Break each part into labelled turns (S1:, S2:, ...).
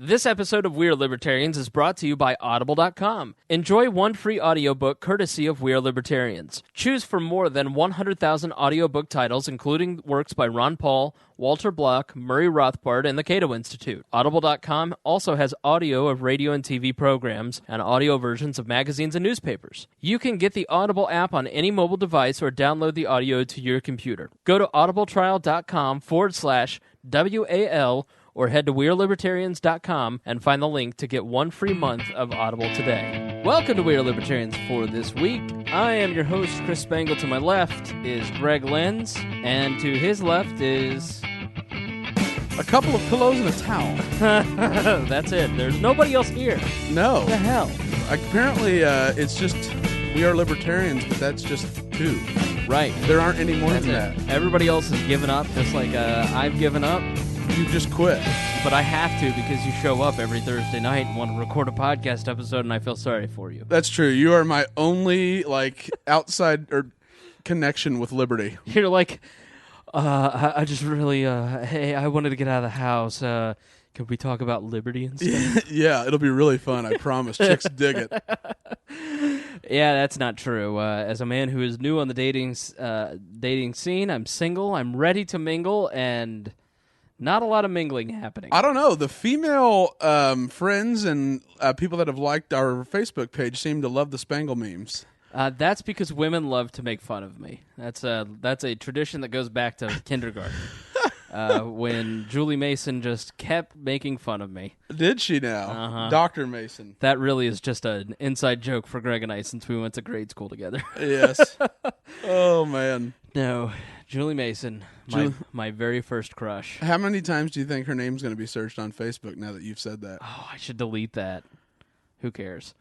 S1: This episode of We Are Libertarians is brought to you by Audible.com. Enjoy one free audiobook courtesy of We Are Libertarians. Choose from more than 100,000 audiobook titles, including works by Ron Paul, Walter Block, Murray Rothbard, and the Cato Institute. Audible.com also has audio of radio and TV programs and audio versions of magazines and newspapers. You can get the Audible app on any mobile device or download the audio to your computer. Go to audibletrial.com/WAL or head to WeareLibertarians.com and find the link to get one free month of Audible today. Welcome to We Are Libertarians for this week. I am your host, Chris Spangle. To my left is Greg Lenz, and to his left is...
S2: a couple of pillows and a towel.
S1: That's it. There's nobody else here.
S2: No.
S1: What the hell?
S2: Apparently, it's just We Are Libertarians, but that's just two.
S1: Right.
S2: There aren't any more than that.
S1: Everybody else has given up, just like I've given up.
S2: You just quit.
S1: But I have to because you show up every Thursday night and want to record a podcast episode, and I feel sorry for you.
S2: That's true. You are my only, outside or connection with liberty.
S1: You're like, I just really, hey, I wanted to get out of the house. Could we talk about liberty and stuff?
S2: Yeah, it'll be really fun, I promise. Chicks dig it.
S1: Yeah, that's not true. As a man who is new on the dating scene, I'm single, I'm ready to mingle, and not a lot of mingling happening.
S2: I don't know. The female friends and people that have liked our Facebook page seem to love the Spangle memes.
S1: That's because women love to make fun of me. That's a tradition that goes back to kindergarten. When Julie Mason just kept making fun of me.
S2: Did she now?
S1: Uh-huh.
S2: Dr. Mason.
S1: That really is just an inside joke for Greg and I since we went to grade school together.
S2: Yes. Oh, man.
S1: No, Julie Mason, my very first crush.
S2: How many times do you think her name's going to be searched on Facebook now that you've said that?
S1: Oh, I should delete that. Who cares?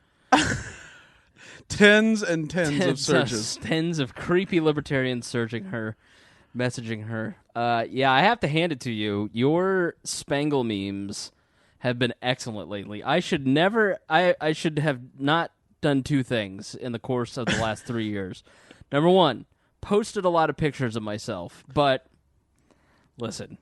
S2: Tens and tens of searches.
S1: Tens of creepy libertarians searching her, messaging her. Yeah, I have to hand it to you. Your Spangle memes have been excellent lately. I should have not done two things in the course of the last 3 years. Number one, posted a lot of pictures of myself, but listen,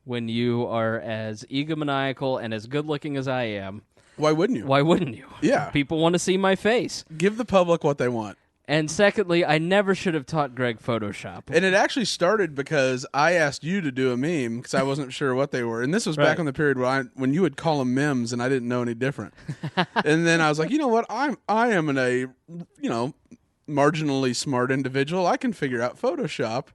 S1: when you are as egomaniacal and as good-looking as I am,
S2: why wouldn't you?
S1: Why wouldn't you?
S2: Yeah.
S1: People want to see my face.
S2: Give the public what they want.
S1: And secondly, I never should have taught Greg Photoshop.
S2: And it actually started because I asked you to do a meme because I wasn't sure what they were. And this was back in the period when you would call them memes and I didn't know any different. And then I was like, you know what? I am a marginally smart individual. I can figure out Photoshop.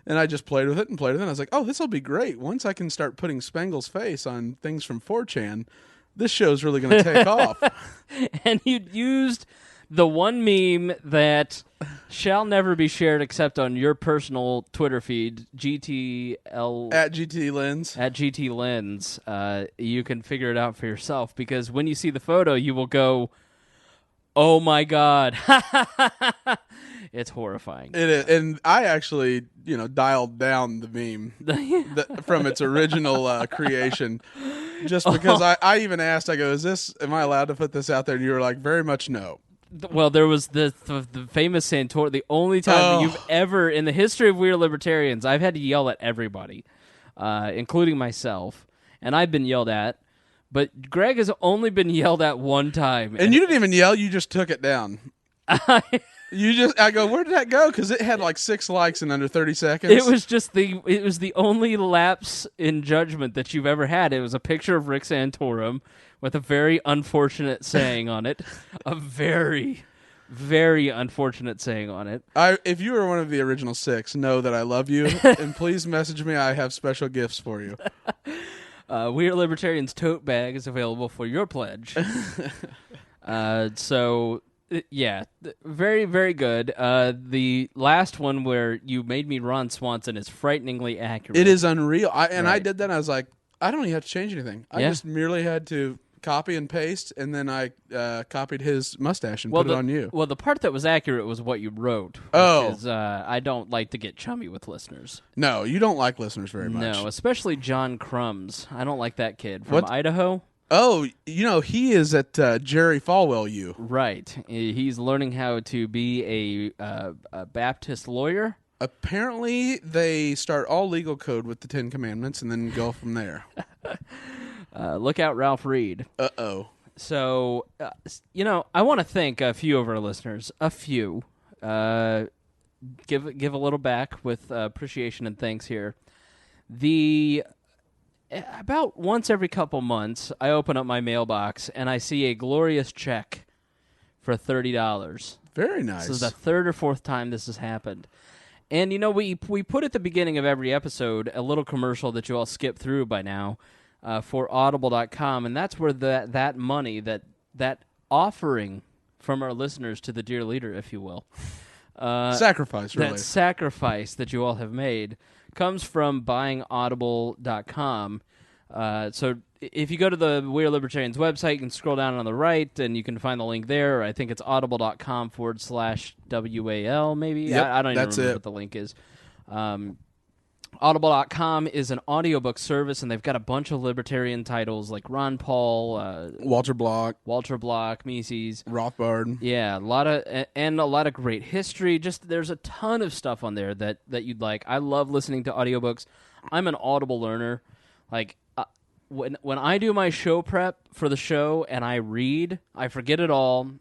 S2: And I just played with it. And I was like, oh, this will be great. Once I can start putting Spangle's face on things from 4chan, this show's really going to take off.
S1: And you used the one meme that shall never be shared except on your personal Twitter feed, GTL...
S2: At GT Lens.
S1: At GT Lens. You can figure it out for yourself, because when you see the photo, you will go, oh my God. It's horrifying.
S2: It is. And I actually, dialed down the meme from its original creation. Just because I even asked, I go, am I allowed to put this out there? And you were like, very much no.
S1: Well, there was the famous Santorum. The only time that you've ever, in the history of We Are Libertarians, I've had to yell at everybody, including myself, and I've been yelled at. But Greg has only been yelled at one time.
S2: And you didn't even yell, you just took it down. I go, where did that go? Because it had 6 likes in under 30 seconds.
S1: It was the only lapse in judgment that you've ever had. It was a picture of Rick Santorum with a very unfortunate saying on it. A very, very unfortunate saying on it.
S2: If you were one of the original 6, know that I love you, and please message me. I have special gifts for you.
S1: We Are Libertarians tote bag is available for your pledge. Yeah, very, very good. The last one where you made me Ron Swanson is frighteningly accurate.
S2: It is unreal. I did that, and I was like, I don't even have to change anything. I just merely had to copy and paste, and then I copied his mustache and put it on you.
S1: Well, the part that was accurate was what you wrote. Because I don't like to get chummy with listeners.
S2: No, you don't like listeners very much.
S1: No, especially John Crumbs. I don't like that kid from Idaho.
S2: Oh, he is at Jerry Falwell U.
S1: Right. He's learning how to be a Baptist lawyer.
S2: Apparently, they start all legal code with the 10 Commandments and then go from there.
S1: Look out, Ralph Reed.
S2: Uh-oh.
S1: So, I want to thank a few of our listeners. A few. Give a little back with appreciation and thanks here. About once every couple months, I open up my mailbox and I see a glorious check for $30.
S2: Very nice.
S1: This is the third or fourth time this has happened. And, we put at the beginning of every episode a little commercial that you all skip through by now for Audible.com, and that's where that money, that offering from our listeners to the dear leader, if you will.
S2: Sacrifice, really.
S1: That sacrifice that you all have made comes from buying Audible.com. So if you go to the We Are Libertarians website, you can scroll down on the right, and you can find the link there. I think it's audible.com/WAL, maybe.
S2: Yep,
S1: I don't even remember what the link is. Audible.com is an audiobook service, and they've got a bunch of libertarian titles like Ron Paul,
S2: Walter Block,
S1: Mises,
S2: Rothbard.
S1: Yeah, a lot of great history. Just there's a ton of stuff on there that you'd like. I love listening to audiobooks. I'm an Audible learner. Like when I do my show prep for the show and I read, I forget it all,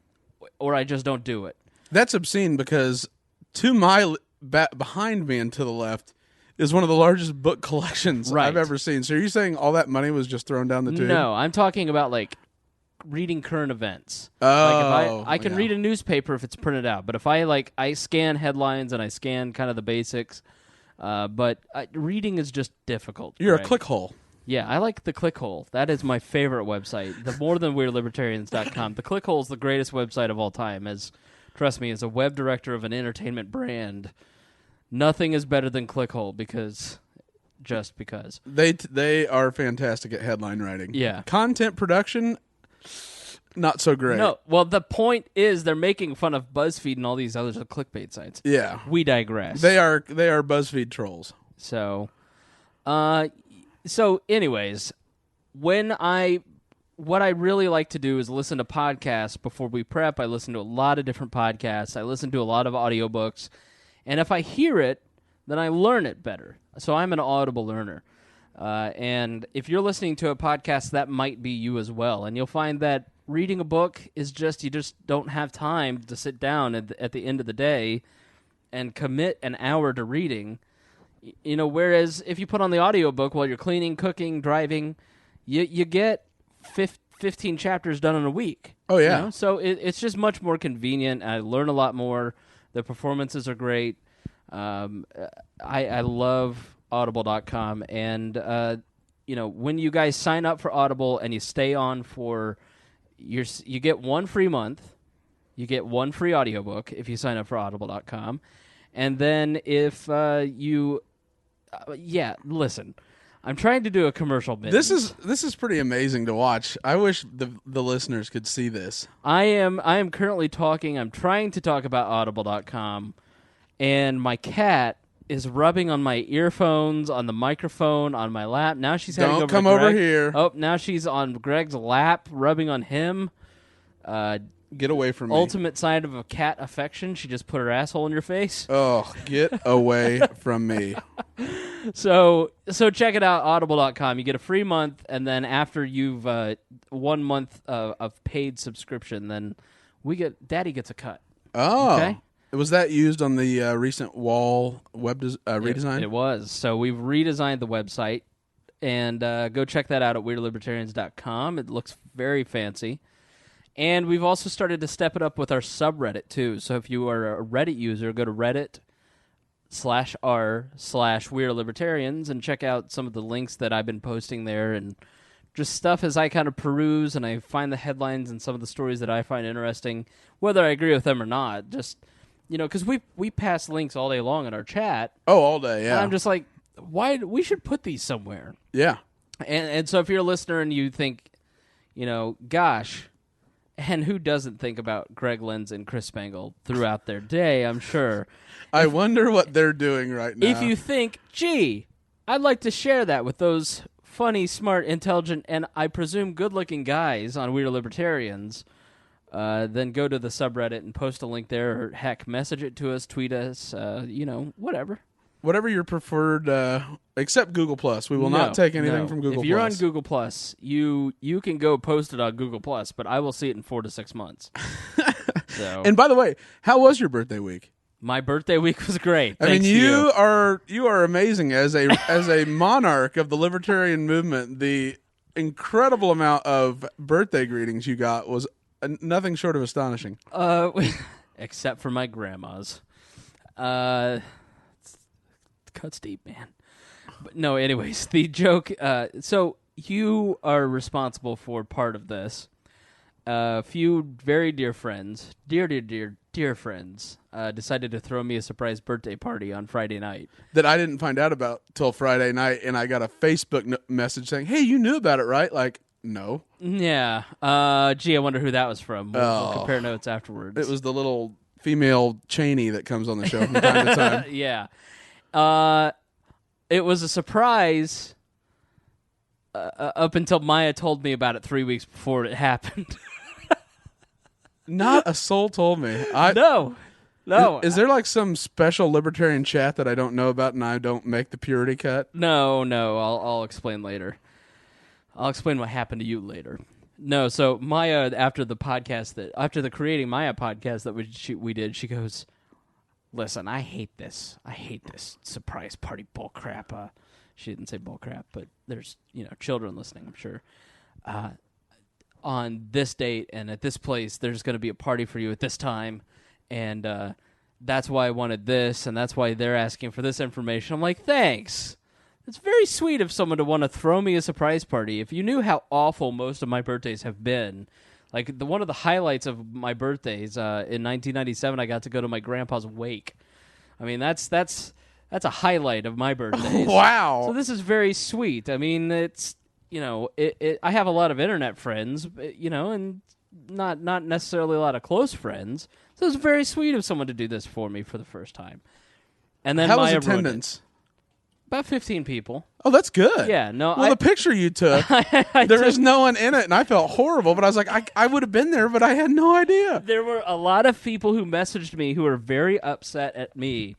S1: or I just don't do it.
S2: That's obscene because to my behind me and to the left is one of the largest book collections I've ever seen. So are you saying all that money was just thrown down the tube?
S1: No, I'm talking about like reading current events.
S2: Oh,
S1: like if I can read a newspaper if it's printed out, but if I scan headlines and I scan kind of the basics, but reading is just difficult.
S2: You're
S1: Greg.
S2: a clickhole.
S1: Yeah, I like the Clickhole. That is my favorite website. The more than WeirdLibertarians.com. The Clickhole is the greatest website of all time. Trust me, as a web director of an entertainment brand, nothing is better than Clickhole because
S2: they are fantastic at headline writing.
S1: Yeah,
S2: content production, not so great.
S1: No, well, the point is they're making fun of BuzzFeed and all these other clickbait sites.
S2: Yeah,
S1: we digress.
S2: They are BuzzFeed trolls.
S1: So, anyways, what I really like to do is listen to podcasts before we prep. I listen to a lot of different podcasts. I listen to a lot of audiobooks. And if I hear it, then I learn it better. So I'm an Audible learner. And if you're listening to a podcast, that might be you as well. And you'll find that reading a book is you just don't have time to sit down at the end of the day and commit an hour to reading. Whereas if you put on the audiobook while you're cleaning, cooking, driving, you get 15 chapters done in a week.
S2: Oh, yeah.
S1: So it's just much more convenient. I learn a lot more. The performances are great. I love Audible.com. And, when you guys sign up for Audible and you stay on for you get one free month. You get one free audiobook if you sign up for Audible.com. And then if listen, I'm trying to do a commercial bit.
S2: This is pretty amazing to watch. I wish the listeners could see this.
S1: I am currently talking. I'm trying to talk about Audible.com, and my cat is rubbing on my earphones, on the microphone, on my lap. Now she's heading over.
S2: Don't come
S1: to Greg.
S2: over here.
S1: Oh, now she's on Greg's lap, rubbing on him.
S2: Get away from me.
S1: Ultimate sign of a cat affection. She just put her asshole in your face.
S2: Oh, get away from me.
S1: So check it out, audible.com. You get a free month, and then after you've 1 month of paid subscription, then Daddy gets a cut.
S2: Oh.
S1: Okay?
S2: Was that used on the recent wall web redesign?
S1: It was. So we've redesigned the website, and go check that out at weirdlibertarians.com. It looks very fancy. And we've also started to step it up with our subreddit, too. So if you are a Reddit user, go to reddit.r/weirdlibertarians and check out some of the links that I've been posting there and just stuff as I kind of peruse and I find the headlines and some of the stories that I find interesting, whether I agree with them or not. Just, because we pass links all day long in our chat.
S2: Oh, all day, yeah.
S1: And I'm just like, we should put these somewhere.
S2: Yeah.
S1: And so if you're a listener and you think, gosh... And who doesn't think about Greg Lenz and Chris Spangle throughout their day, I'm sure.
S2: I wonder what they're doing right now.
S1: If you think, gee, I'd like to share that with those funny, smart, intelligent, and I presume good-looking guys on We Are Libertarians, then go to the subreddit and post a link there, or heck, message it to us, tweet us, whatever.
S2: whatever your preferred, except Google Plus. We will not take anything from Google Plus.
S1: If you're on Google Plus, you can go post it on Google Plus, but I will see it in 4 to 6 months. So.
S2: And by the way, how was your birthday week?
S1: My birthday week was great.
S2: I mean, you are amazing as a monarch of the libertarian movement. The incredible amount of birthday greetings you got was nothing short of astonishing.
S1: Except for my grandma's. Cuts deep, man. But no, anyways, the joke. So you are responsible for part of this. A few very dear friends, dear friends, decided to throw me a surprise birthday party on Friday night.
S2: That I didn't find out about till Friday night, and I got a Facebook message saying, "Hey, you knew about it, right?" Like, no.
S1: Yeah. Gee, I wonder who that was from. We'll compare notes afterwards.
S2: It was the little female Cheney that comes on the show from time to time.
S1: Yeah. It was a surprise up until Maya told me about it 3 weeks before it happened.
S2: Not a soul told me.
S1: No.
S2: Is there like some special libertarian chat that I don't know about and I don't make the purity cut?
S1: No. I'll explain later. I'll explain what happened to you later. No, so Maya, after the Creating Maya podcast that we did, she goes, "Listen, I hate this surprise party bullcrap." She didn't say bullcrap, but there's children listening, I'm sure. On this date and at this place, there's going to be a party for you at this time, and that's why I wanted this, and that's why they're asking for this information. I'm like, thanks. It's very sweet of someone to want to throw me a surprise party. If you knew how awful most of my birthdays have been, like one of the highlights of my birthdays in 1997, I got to go to my grandpa's wake. I mean, that's a highlight of my birthdays.
S2: Wow.
S1: So this is very sweet. I mean, it's I have a lot of internet friends, and not necessarily a lot of close friends. So it's very sweet of someone to do this for me for the first time. And then
S2: how was
S1: Maya
S2: attendance?
S1: About 15 people.
S2: Oh, that's good.
S1: Yeah, no.
S2: Well, the picture you took, there was no one in it, and I felt horrible. But I was like, I would have been there, but I had no idea.
S1: There were a lot of people who messaged me who were very upset at me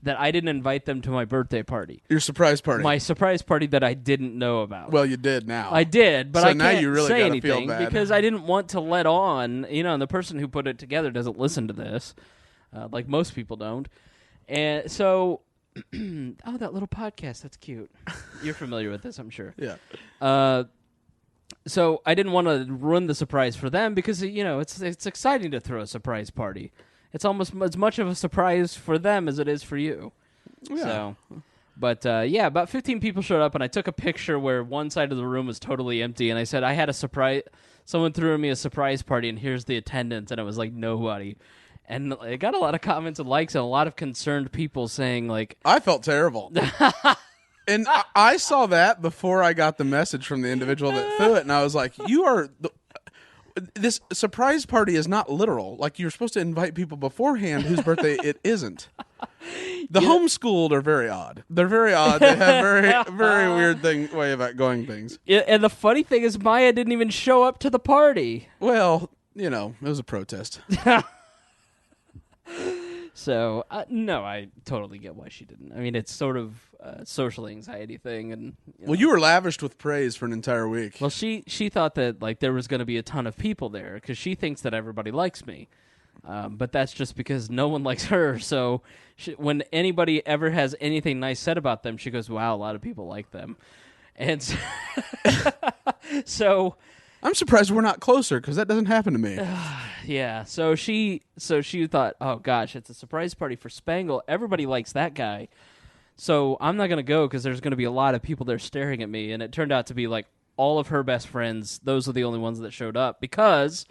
S1: that I didn't invite them to my birthday party.
S2: Your surprise party.
S1: My surprise party that I didn't know about.
S2: Well, you did now.
S1: I did, but
S2: so
S1: I
S2: now
S1: can't
S2: you really
S1: say
S2: gotta feel
S1: anything
S2: bad.
S1: because I didn't want to let on. And the person who put it together doesn't listen to this, like most people don't. And so, that little podcast, that's cute. You're familiar with this, I'm sure.
S2: Yeah.
S1: So I didn't want to ruin the surprise for them because it's exciting to throw a surprise party. It's almost as much of a surprise for them as it is for you.
S2: Yeah.
S1: So, but about 15 people showed up, and I took a picture where one side of the room was totally empty, and I said I had a surprise. Someone threw me a surprise party, and here's the attendance, and it was like nobody. And it got a lot of comments and likes, and a lot of concerned people saying like,
S2: I felt terrible. And I saw that before I got the message from the individual that threw it, and I was like, this surprise party is not literal. Like, you're supposed to invite people beforehand whose birthday it isn't. The homeschooled are very odd. They're very odd. They have very, very weird way about going things.
S1: Yeah, and the funny thing is Maya didn't even show up to the party.
S2: Well, it was a protest.
S1: So, no, I totally get why she didn't. I mean, it's sort of a social anxiety thing. And
S2: Well, you were lavished with praise for an entire week.
S1: Well, she thought that like there was going to be a ton of people there because she thinks that everybody likes me. But that's just because no one likes her. So when anybody ever has anything nice said about them, she goes, wow, a lot of people like them. And so
S2: I'm surprised we're not closer because that doesn't happen to me.
S1: Yeah. So she thought, oh, gosh, it's a surprise party for Spangle. Everybody likes that guy. So I'm not going to go because there's going to be a lot of people there staring at me. And it turned out to be like all of her best friends. Those are the only ones that showed up because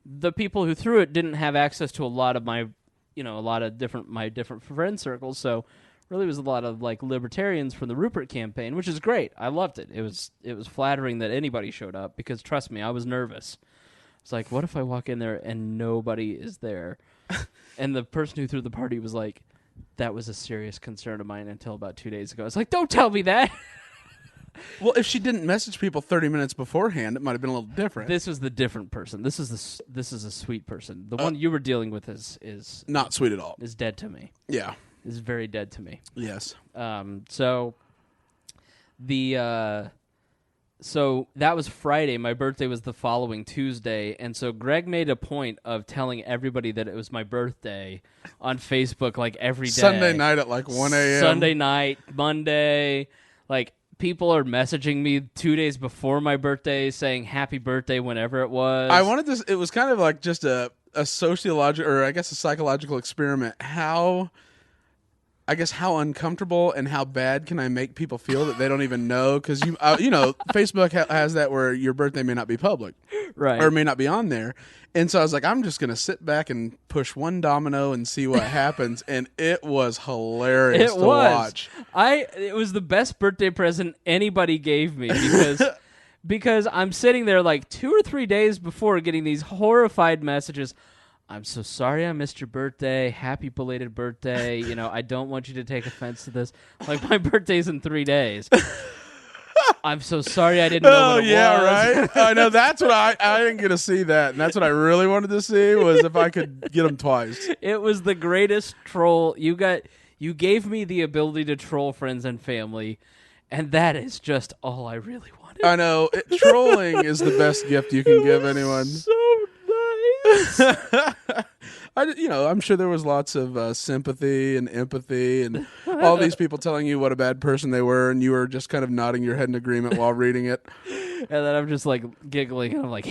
S1: the people who threw it didn't have access to a lot of my different friend circles. So really was a lot of like libertarians from the Rupert campaign, which is great. I loved it. It was flattering that anybody showed up because trust me, I was nervous. It's like, what if I walk in there and nobody is there? And the person who threw the party was like, that was a serious concern of mine until about 2 days ago. I was like, don't tell me that.
S2: Well, if she didn't message people 30 minutes beforehand, it might have been a little different.
S1: This was the different person. This is a sweet person. The one you were dealing with is
S2: not sweet at all.
S1: Is dead to me.
S2: Yeah.
S1: is very dead to me.
S2: Yes.
S1: So that was Friday. My birthday was the following Tuesday, and so Greg made a point of telling everybody that it was my birthday on Facebook, like every day.
S2: Sunday night at like 1 a.m.
S1: Sunday night, Monday, like. People are messaging me 2 days before my birthday saying happy birthday whenever it was.
S2: I wanted this. It was kind of like just a sociological, or I guess a psychological experiment. How uncomfortable and how bad can I make people feel that they don't even know? Because Facebook has that where your birthday may not be public,
S1: right,
S2: or may not be on there. And so I was like, I'm just gonna sit back and push one domino and see what happens. And it was hilarious to watch.
S1: It was the best birthday present anybody gave me because I'm sitting there like 2 or 3 days before getting these horrified messages. I'm so sorry I missed your birthday. Happy belated birthday. I don't want you to take offense to this. Like, my birthday's in 3 days. I'm so sorry I didn't know what it was.
S2: Right? I know, that's what I didn't get to see that. And that's what I really wanted to see, was if I could get them twice.
S1: It was the greatest troll. You gave me the ability to troll friends and family, and that is just all I really wanted.
S2: I know. Trolling is the best gift you can give anyone.
S1: So nice.
S2: I'm sure there was lots of sympathy and empathy and all these people telling you what a bad person they were, and you were just kind of nodding your head in agreement while reading it.
S1: And then I'm just like giggling, and I'm like,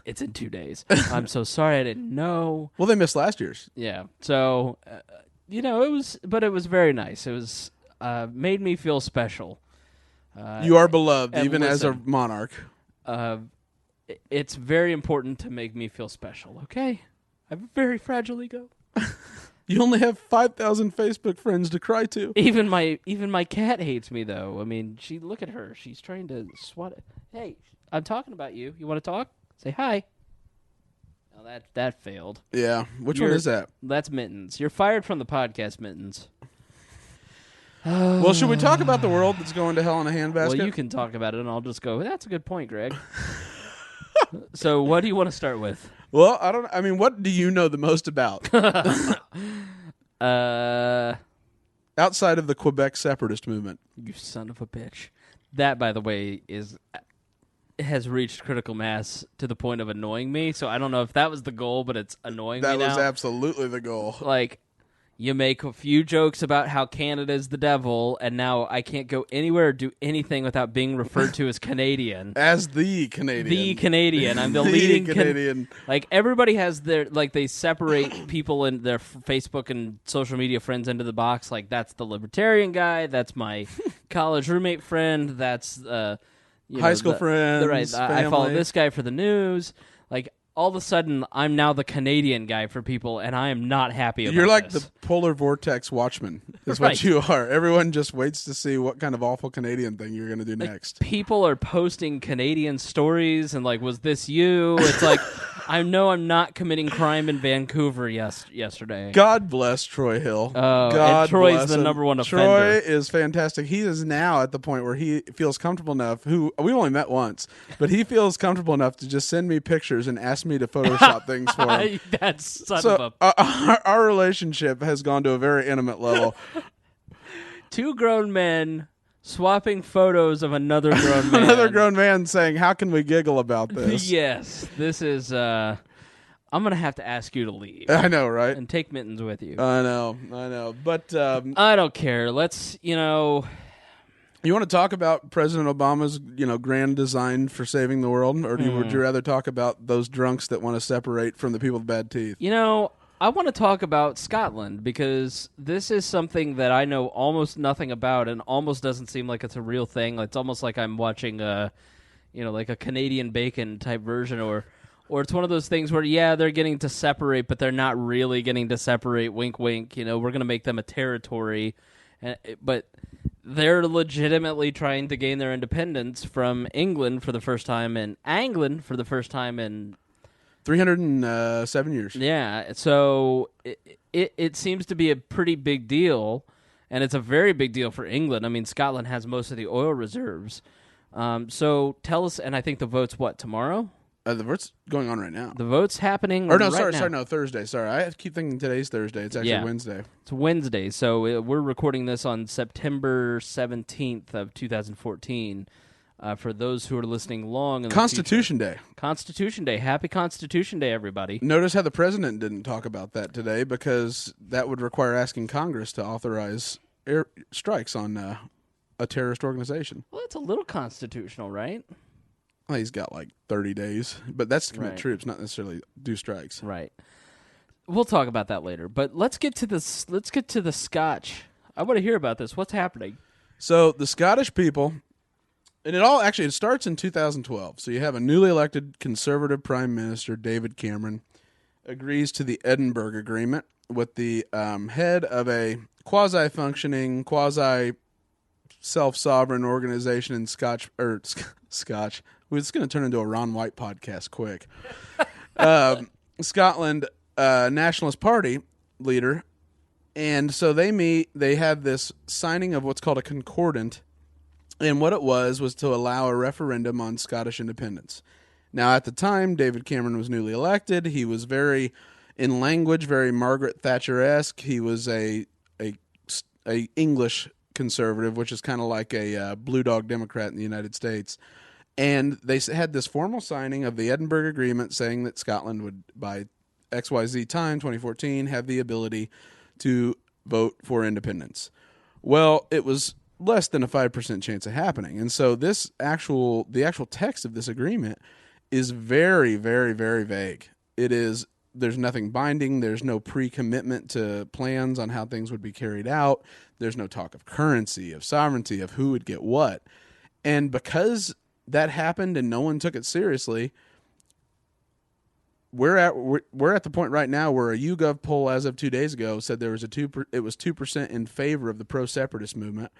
S1: it's in 2 days. I'm so sorry I didn't know.
S2: Well, they missed last year's.
S1: Yeah. So, it was very nice. It was made me feel special.
S2: You are beloved, even as a monarch.
S1: It's very important to make me feel special, okay? I have a very fragile ego.
S2: You only have 5,000 Facebook friends to cry to.
S1: Even my cat hates me, though. I mean, look at her. She's trying to swat it. Hey, I'm talking about you. You want to talk? Say hi. Oh, that failed.
S2: Yeah. Which one is that?
S1: That's Mittens. You're fired from the podcast, Mittens.
S2: Well, should we talk about the world that's going to hell in a handbasket?
S1: Well, you can talk about it, and I'll just go, that's a good point, Greg. So what do you want to start with?
S2: Well, what do you know the most about? Outside of the Quebec separatist movement.
S1: You son of a bitch. That, by the way, has reached critical mass to the point of annoying me, so I don't know if that was the goal, but it's annoying me now.
S2: That was absolutely the goal.
S1: Like, you make a few jokes about how Canada's the devil, and now I can't go anywhere or do anything without being referred to as Canadian.
S2: As the Canadian.
S1: The Canadian. I'm the leading Canadian. Like, everybody has they separate people in their Facebook and social media friends into the box. Like, that's the Libertarian guy. That's my college roommate friend. That's,
S2: high school friends.
S1: Right. I follow this guy for the news. Like, all of a sudden, I'm now the Canadian guy for people, and I am not happy about
S2: You're like
S1: this.
S2: the polar vortex watchman, is
S1: Right.
S2: what you are. Everyone just waits to see what kind of awful Canadian thing you're going to do next.
S1: People are posting Canadian stories, and like, was this you? It's like, I know I'm not committing crime in Vancouver yesterday.
S2: God bless Troy Hill.
S1: Oh,
S2: God
S1: and Troy's
S2: bless
S1: the
S2: him.
S1: number one offender.
S2: Troy is fantastic. He is now at the point where he feels comfortable enough. We only met once, but he feels comfortable enough to just send me pictures and ask me to Photoshop things for him.
S1: That's son of a...
S2: our relationship has gone to a very intimate level.
S1: Two grown men swapping photos of another grown man.
S2: Another grown man saying, how can we giggle about this?
S1: Yes, this is... I'm going to have to ask you to leave.
S2: I know, right?
S1: And take Mittens with you.
S2: I know. But...
S1: I don't care. Let's,
S2: You want to talk about President Obama's, grand design for saving the world, or would you rather talk about those drunks that want to separate from the people with bad teeth?
S1: I want to talk about Scotland because this is something that I know almost nothing about and almost doesn't seem like it's a real thing. It's almost like I'm watching like a Canadian Bacon type version, or it's one of those things where, they're getting to separate, but they're not really getting to separate. Wink, wink. We're going to make them a territory, but they're legitimately trying to gain their independence from England for the first time, and England for the first time in
S2: 307 years.
S1: Yeah, so it seems to be a pretty big deal, and it's a very big deal for England. I mean, Scotland has most of the oil reserves. So tell us, and I think the vote's tomorrow?
S2: The vote's going on right now.
S1: The vote's happening
S2: or no,
S1: right now.
S2: Sorry, no, Thursday. Sorry, I keep thinking today's Thursday. It's actually Wednesday.
S1: It's Wednesday, so we're recording this on September 17th of 2014. For those who are listening long in the
S2: Constitution Day.
S1: Constitution Day. Happy Constitution Day, everybody.
S2: Notice how the president didn't talk about that today because that would require asking Congress to authorize air strikes on a terrorist organization.
S1: Well, that's a little constitutional, right?
S2: Well, he's got like 30 days, but that's to commit
S1: Right.
S2: troops, not necessarily do strikes.
S1: Right. We'll talk about that later. But let's get to this. Let's get to the Scotch. I want to hear about this. What's happening?
S2: So the Scottish people, and it starts in 2012. So you have a newly elected Conservative Prime Minister, David Cameron, agrees to the Edinburgh Agreement with the head of a quasi-functioning, quasi-self-sovereign organization in Scotch. It's going to turn into a Ron White podcast quick. Scotland Nationalist Party leader. And so they meet, they have this signing of what's called a concordant. And what it was to allow a referendum on Scottish independence. Now, at the time, David Cameron was newly elected. He was very Margaret Thatcher-esque. He was a English conservative, which is kind of like a blue dog Democrat in the United States. And they had this formal signing of the Edinburgh Agreement saying that Scotland would, by XYZ time, 2014, have the ability to vote for independence. Well, it was less than a 5% chance of happening. And so the actual text of this agreement is very, very, very vague. There's nothing binding. There's no pre-commitment to plans on how things would be carried out. There's no talk of currency, of sovereignty, of who would get what. And because that happened and no one took it seriously, we're at the point right now where a YouGov poll as of 2 days ago said it was 2% in favor of the pro-separatist movement.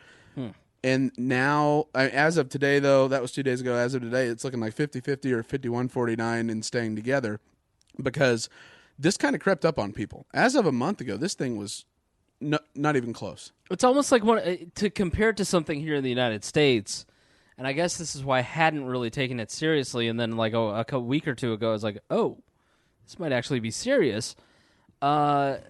S2: And now, as of today, though, that was 2 days ago. As of today, it's looking like 50-50 or 51-49 in staying together, because this kind of crept up on people. As of a month ago, this thing was not even close.
S1: It's almost like to compare it to something here in the United States. And I guess this is why I hadn't really taken it seriously. And then, like, a week or two ago, I was like, oh, this might actually be serious. The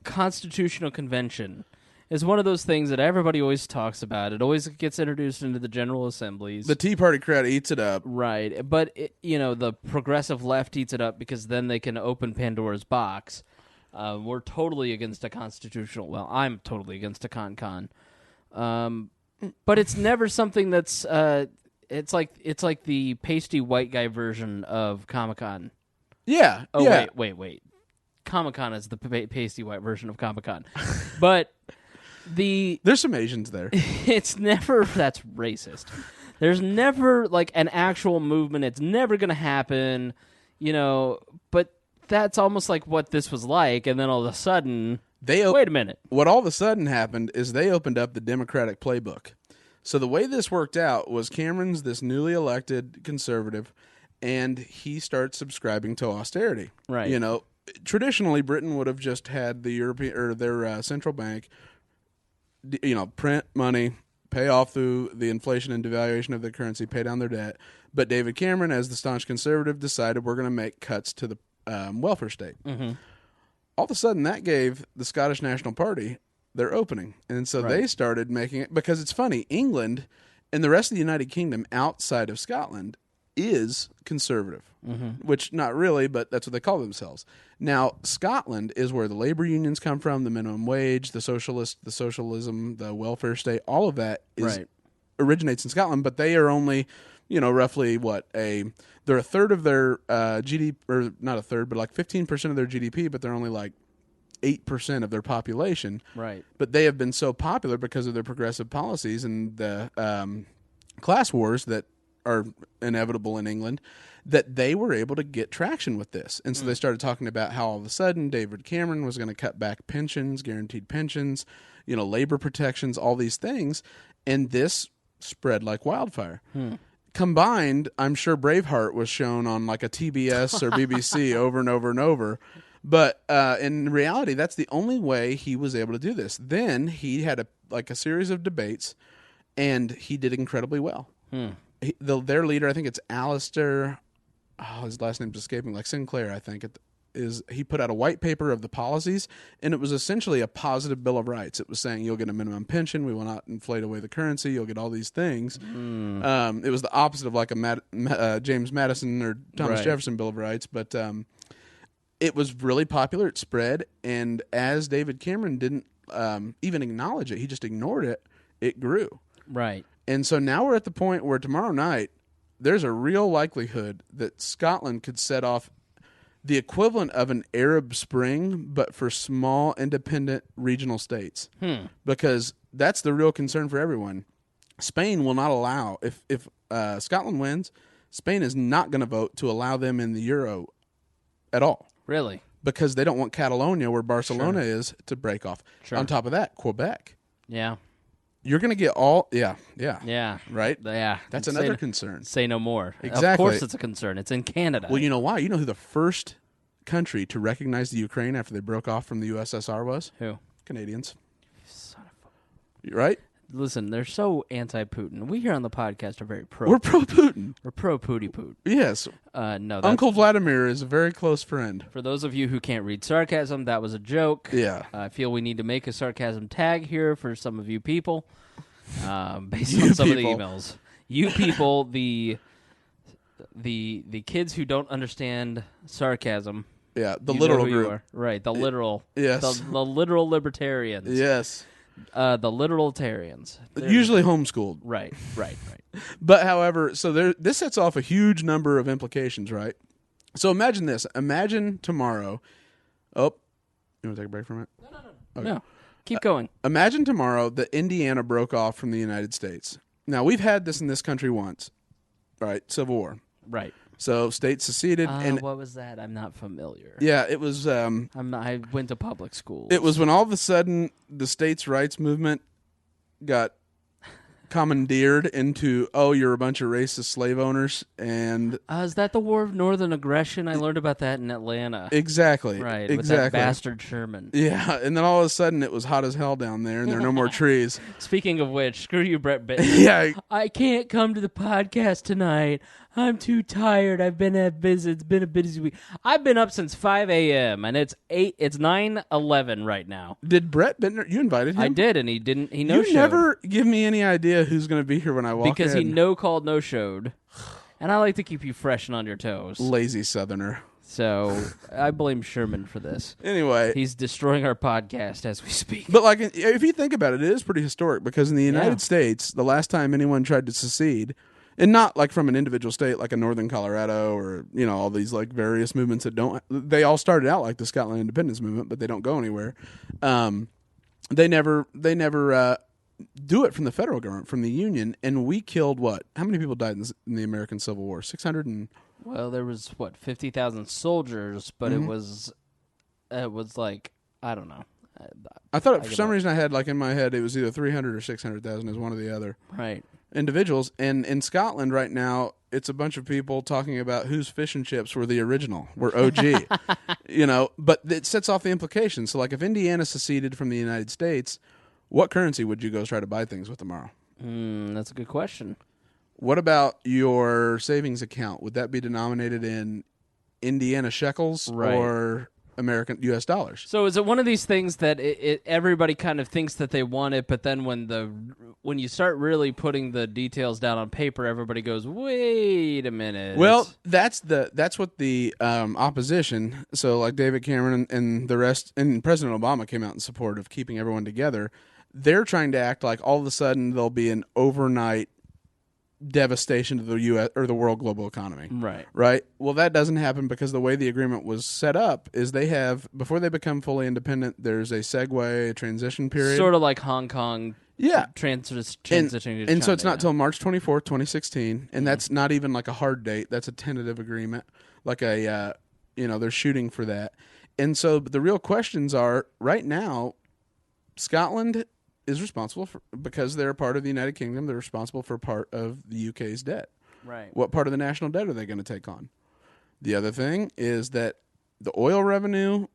S1: Constitutional Convention is one of those things that everybody always talks about. It always gets introduced into the General Assemblies.
S2: The Tea Party crowd eats it up.
S1: Right. But, the progressive left eats it up because then they can open Pandora's box. We're totally against a constitutional... Well, I'm totally against a con. But it's never something that's it's like the pasty white guy version of Comic-Con.
S2: Yeah.
S1: Oh
S2: yeah.
S1: wait. Comic-Con is the pasty white version of Comic-Con. But
S2: there's some Asians there.
S1: It's never that's racist. There's never like an actual movement. It's never going to happen, but that's almost like what this was like, and then all of a sudden wait a minute.
S2: What all of a sudden happened is they opened up the Democratic playbook. So the way this worked out was Cameron's this newly elected conservative, and he starts subscribing to austerity.
S1: Right.
S2: Traditionally, Britain would have just had the European or their central bank, print money, pay off through the inflation and devaluation of the currency, pay down their debt. But David Cameron, as the staunch conservative, decided we're going to make cuts to the welfare state.
S1: Mm-hmm.
S2: All of a sudden, that gave the Scottish National Party their opening. And so they started making it, because it's funny, England and the rest of the United Kingdom outside of Scotland is conservative, which not really, but that's what they call themselves. Now, Scotland is where the labor unions come from, the minimum wage, the socialism, the welfare state, all of that originates in Scotland, but they are only, roughly they're a third of their GDP, or not a third, but like 15% of their GDP, but they're only like 8% of their population.
S1: Right.
S2: But they have been so popular because of their progressive policies and the class wars that are inevitable in England, that they were able to get traction with this. And so they started talking about how all of a sudden David Cameron was going to cut back pensions, guaranteed pensions, labor protections, all these things. And this spread like wildfire. Combined, I'm sure Braveheart was shown on like a TBS or BBC over and over and over. But in reality, that's the only way he was able to do this. Then he had a series of debates, and he did incredibly well. their leader, I think it's Alistair. Oh, his last name's escaping, like Sinclair, I think. He put out a white paper of the policies, and it was essentially a positive Bill of Rights. It was saying you'll get a minimum pension, we will not inflate away the currency, you'll get all these things. It was the opposite of like a James Madison or Thomas Jefferson Bill of Rights, but it was really popular. It spread, and as David Cameron didn't even acknowledge it, he just ignored it, it grew.
S1: Right.
S2: And so now we're at the point where tomorrow night, there's a real likelihood that Scotland could set off the equivalent of an Arab Spring, but for small, independent regional states. Because that's the real concern for everyone. Spain will not allow, if Scotland wins, Spain is not going to vote to allow them in the Euro at all.
S1: Really?
S2: Because they don't want Catalonia, where Barcelona is, to break off. On top of that, Quebec.
S1: Yeah.
S2: You're going to get all... Yeah. Right?
S1: Yeah.
S2: That's another concern.
S1: Say no more.
S2: Exactly.
S1: Of course it's a concern. It's in Canada.
S2: Well, you know why? You know who the first country to recognize the Ukraine after they broke off from the USSR was?
S1: Who?
S2: Canadians.
S1: Son of a...
S2: Right?
S1: Listen, they're so anti-Putin. We here on the podcast are very pro.
S2: We're pro-Putin.
S1: We're pro-Pooty Poot.
S2: Yes.
S1: No.
S2: Uncle Vladimir is a very close friend.
S1: For those of you who can't read sarcasm, that was a joke.
S2: Yeah.
S1: I feel we need to make a sarcasm tag here for some of you people, based on some of the emails. You people, the kids who don't understand sarcasm.
S2: Yeah, the literal group.
S1: Right, the literal.
S2: Yes.
S1: The literal libertarians.
S2: Yes.
S1: The literalitarians.
S2: Usually homeschooled.
S1: Right.
S2: But, however, so this sets off a huge number of implications, right? So imagine this. Imagine tomorrow. Oh, you want to take a break from it?
S1: No.
S2: Okay.
S1: No. Keep going.
S2: Imagine tomorrow that Indiana broke off from the United States. Now, we've had this in this country once, right? Civil War.
S1: Right.
S2: So states seceded. And
S1: what was that? I'm not familiar.
S2: Yeah, it was...
S1: I went to public school.
S2: It was when all of a sudden the states' rights movement got commandeered into, you're a bunch of racist slave owners, and...
S1: is that the War of Northern Aggression? I learned about that in Atlanta.
S2: Exactly.
S1: Right,
S2: exactly.
S1: with that bastard Sherman.
S2: Yeah, and then all of a sudden it was hot as hell down there, and there are no more trees.
S1: Speaking of which, screw you, Brett Bittner.
S2: Yeah.
S1: I can't come to the podcast tonight. I'm too tired. I've been busy. It's been a busy week. I've been up since 5 a.m. and it's 9:11 right now.
S2: Did Brett Bittner? You invited him?
S1: I did, and he didn't. He no-showed.
S2: You never give me any idea who's going to be here when I walk in.
S1: Because he no-called, no-showed. And I like to keep you fresh and on your toes.
S2: Lazy Southerner.
S1: So I blame Sherman for this.
S2: Anyway.
S1: He's destroying our podcast as we speak.
S2: But like, if you think about it, it is pretty historic because in the United States, the last time anyone tried to secede, and not like from an individual state like a Northern Colorado or, all these like various movements they all started out like the Scotland independence movement, but they don't go anywhere. They never do it from the federal government, from the Union, and we killed what? How many people died in the American Civil War? 600 and...
S1: Well, there was, 50,000 soldiers, but it was like, I don't know.
S2: I thought for some reason I had like in my head it was either 300 or 600,000 as one or the other.
S1: Right.
S2: Individuals. And in Scotland right now, it's a bunch of people talking about whose fish and chips were the original, were OG. But it sets off the implications. So like if Indiana seceded from the United States, what currency would you go try to buy things with tomorrow?
S1: That's a good question.
S2: What about your savings account? Would that be denominated in Indiana shekels or American U.S. dollars?
S1: So is it one of these things that everybody kind of thinks that they want it, but then when you start really putting the details down on paper, everybody goes, "Wait a minute."
S2: Well, that's what the opposition. So like David Cameron and the rest, and President Obama came out in support of keeping everyone together. They're trying to act like all of a sudden there'll be an overnight devastation to the U.S. or the world global economy. Right. Well, that doesn't happen because the way the agreement was set up is they have, before they become fully independent, there's a segue, a transition period.
S1: Sort of like Hong Kong.
S2: Yeah.
S1: Transitioning to China.
S2: And so it's not till March 24th, 2016, and that's not even like a hard date. That's a tentative agreement. Like they're shooting for that. And so the real questions are, right now, Scotland is responsible for, because they're a part of the United Kingdom, they're responsible for part of the UK's debt.
S1: Right.
S2: What part of the national debt are they going to take on? The other thing is that the oil revenue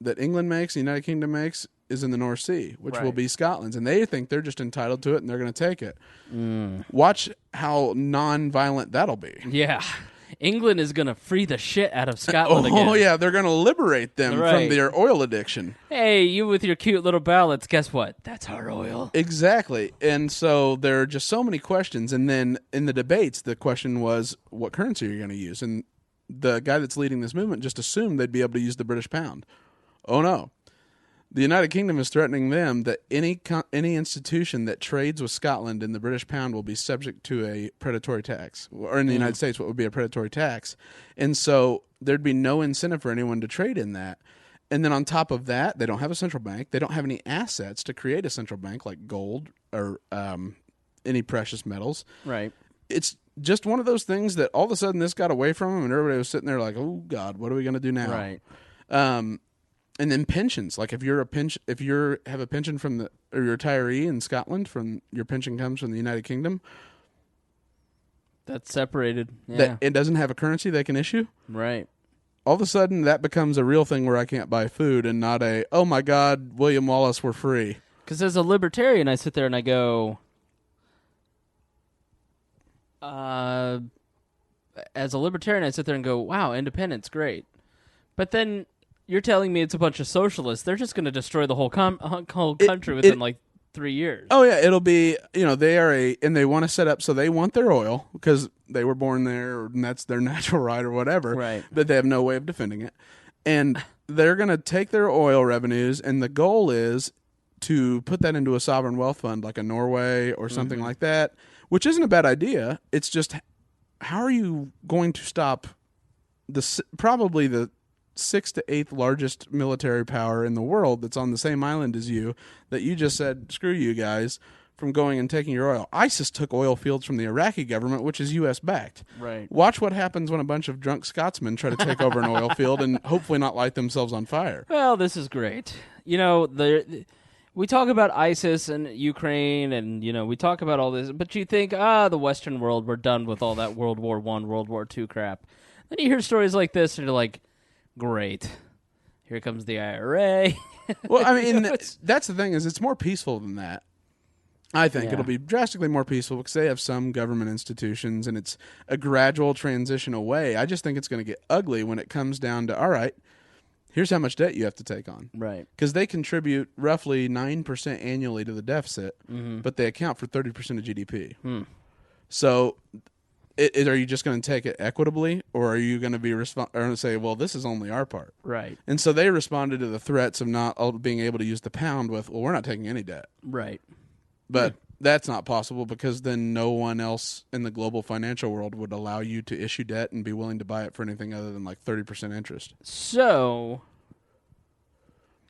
S2: that England makes, the United Kingdom makes, is in the North Sea, which will
S1: Right.
S2: be Scotland's, and they think they're just entitled to it and they're going to take it. Watch how non-violent that'll be.
S1: Yeah. England is going to free the shit out of Scotland again.
S2: Oh, yeah, they're going to liberate them from
S1: Right.
S2: their oil addiction.
S1: Hey, you with your cute little ballots, guess what? That's our oil.
S2: Exactly. And so there are just so many questions. And then in the debates, the question was, what currency are you going to use? And the guy that's leading this movement just assumed they'd be able to use the British pound. Oh, no. The United Kingdom is threatening them that any institution that trades with Scotland in the British pound will be subject to a predatory tax. Or in the United States, what would be a predatory tax. And so there'd be no incentive for anyone to trade in that. And then on top of that, they don't have a central bank. They don't have any assets to create a central bank like gold or any precious metals.
S1: Right.
S2: It's just one of those things that all of a sudden this got away from them, and everybody was sitting there like, oh, God, what are we going to do now?
S1: Right.
S2: And then pensions, like if you have a pension from or you're a retiree in Scotland, from your pension comes from the United Kingdom.
S1: That's separated. Yeah.
S2: That it doesn't have a currency they can issue.
S1: Right.
S2: All of a sudden, that becomes a real thing where I can't buy food, and not a, oh my God, William Wallace, we're free.
S1: Because as a libertarian, I sit there and I go, wow, independence, great. But then you're telling me it's a bunch of socialists. They're just going to destroy the whole country within like 3 years.
S2: Oh yeah, it'll be, and they want to set up, so they want their oil because they were born there and that's their natural right or whatever.
S1: Right.
S2: But they have no way of defending it. And they're going to take their oil revenues, and the goal is to put that into a sovereign wealth fund like a Norway or something like that, which isn't a bad idea. It's just, how are you going to stop probably the 6th to 8th largest military power in the world that's on the same island as you, that you just said, screw you guys, from going and taking your oil? ISIS took oil fields from the Iraqi government, which is U.S. backed.
S1: Right.
S2: Watch what happens when a bunch of drunk Scotsmen try to take over an oil field and hopefully not light themselves on fire.
S1: Well, this is great. We talk about ISIS and Ukraine, and we talk about all this, but you think, the Western world, we're done with all that World War I, World War II crap. Then you hear stories like this, and you're like, great. Here comes the IRA.
S2: Well, I mean, that's the thing, is it's more peaceful than that. I think it'll be drastically more peaceful because they have some government institutions, and it's a gradual transition away. I just think it's going to get ugly when it comes down to, all right, here's how much debt you have to take on.
S1: Right.
S2: Because they contribute roughly 9% annually to the deficit, but they account for 30% of GDP. So are you just going to take it equitably, or are you going to be or say, well, this is only our part?
S1: Right.
S2: And so they responded to the threats of not being able to use the pound with, well, we're not taking any debt.
S1: Right.
S2: But that's not possible, because then no one else in the global financial world would allow you to issue debt and be willing to buy it for anything other than like 30% interest.
S1: So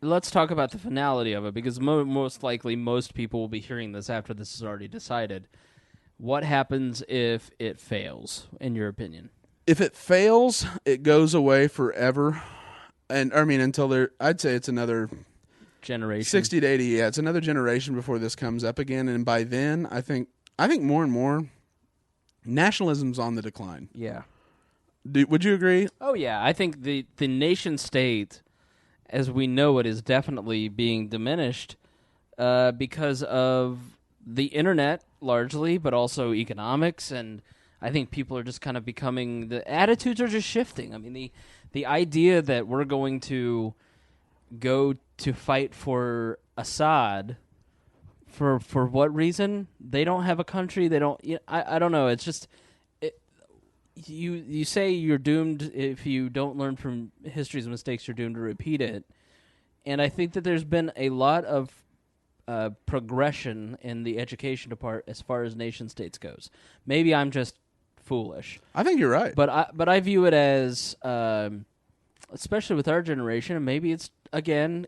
S1: let's talk about the finality of it, because most likely most people will be hearing this after this is already decided. What happens if it fails, in your opinion?
S2: If it fails, it goes away forever. And I mean, I'd say it's another
S1: generation,
S2: 60 to 80. Yeah, it's another generation before this comes up again. And by then, I think more and more nationalism's on the decline.
S1: Yeah.
S2: Would you agree?
S1: Oh yeah, I think the nation state, as we know it, is definitely being diminished because of the internet largely, but also economics, and I think people are just kind of the attitudes are just shifting. I mean, the idea that we're going to go to fight for Assad, for what reason? They don't have a country. They don't. I don't know. It's just you say you're doomed if you don't learn from history's mistakes. You're doomed to repeat it. And I think that there's been a lot of progression in the education part as far as nation states goes. Maybe I'm just foolish.
S2: I think you're right.
S1: But I view it as, especially with our generation, and maybe it's, again,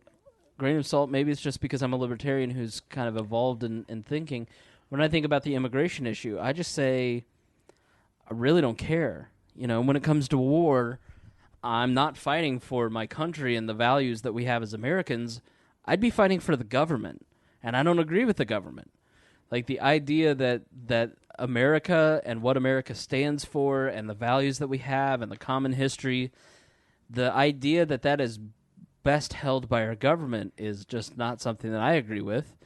S1: grain of salt, maybe it's just because I'm a libertarian who's kind of evolved in thinking. When I think about the immigration issue, I just say, I really don't care. When it comes to war, I'm not fighting for my country and the values that we have as Americans. I'd be fighting for the government. And I don't agree with the government. Like the idea that America and what America stands for and the values that we have and the common history, the idea that is best held by our government is just not something that I agree with.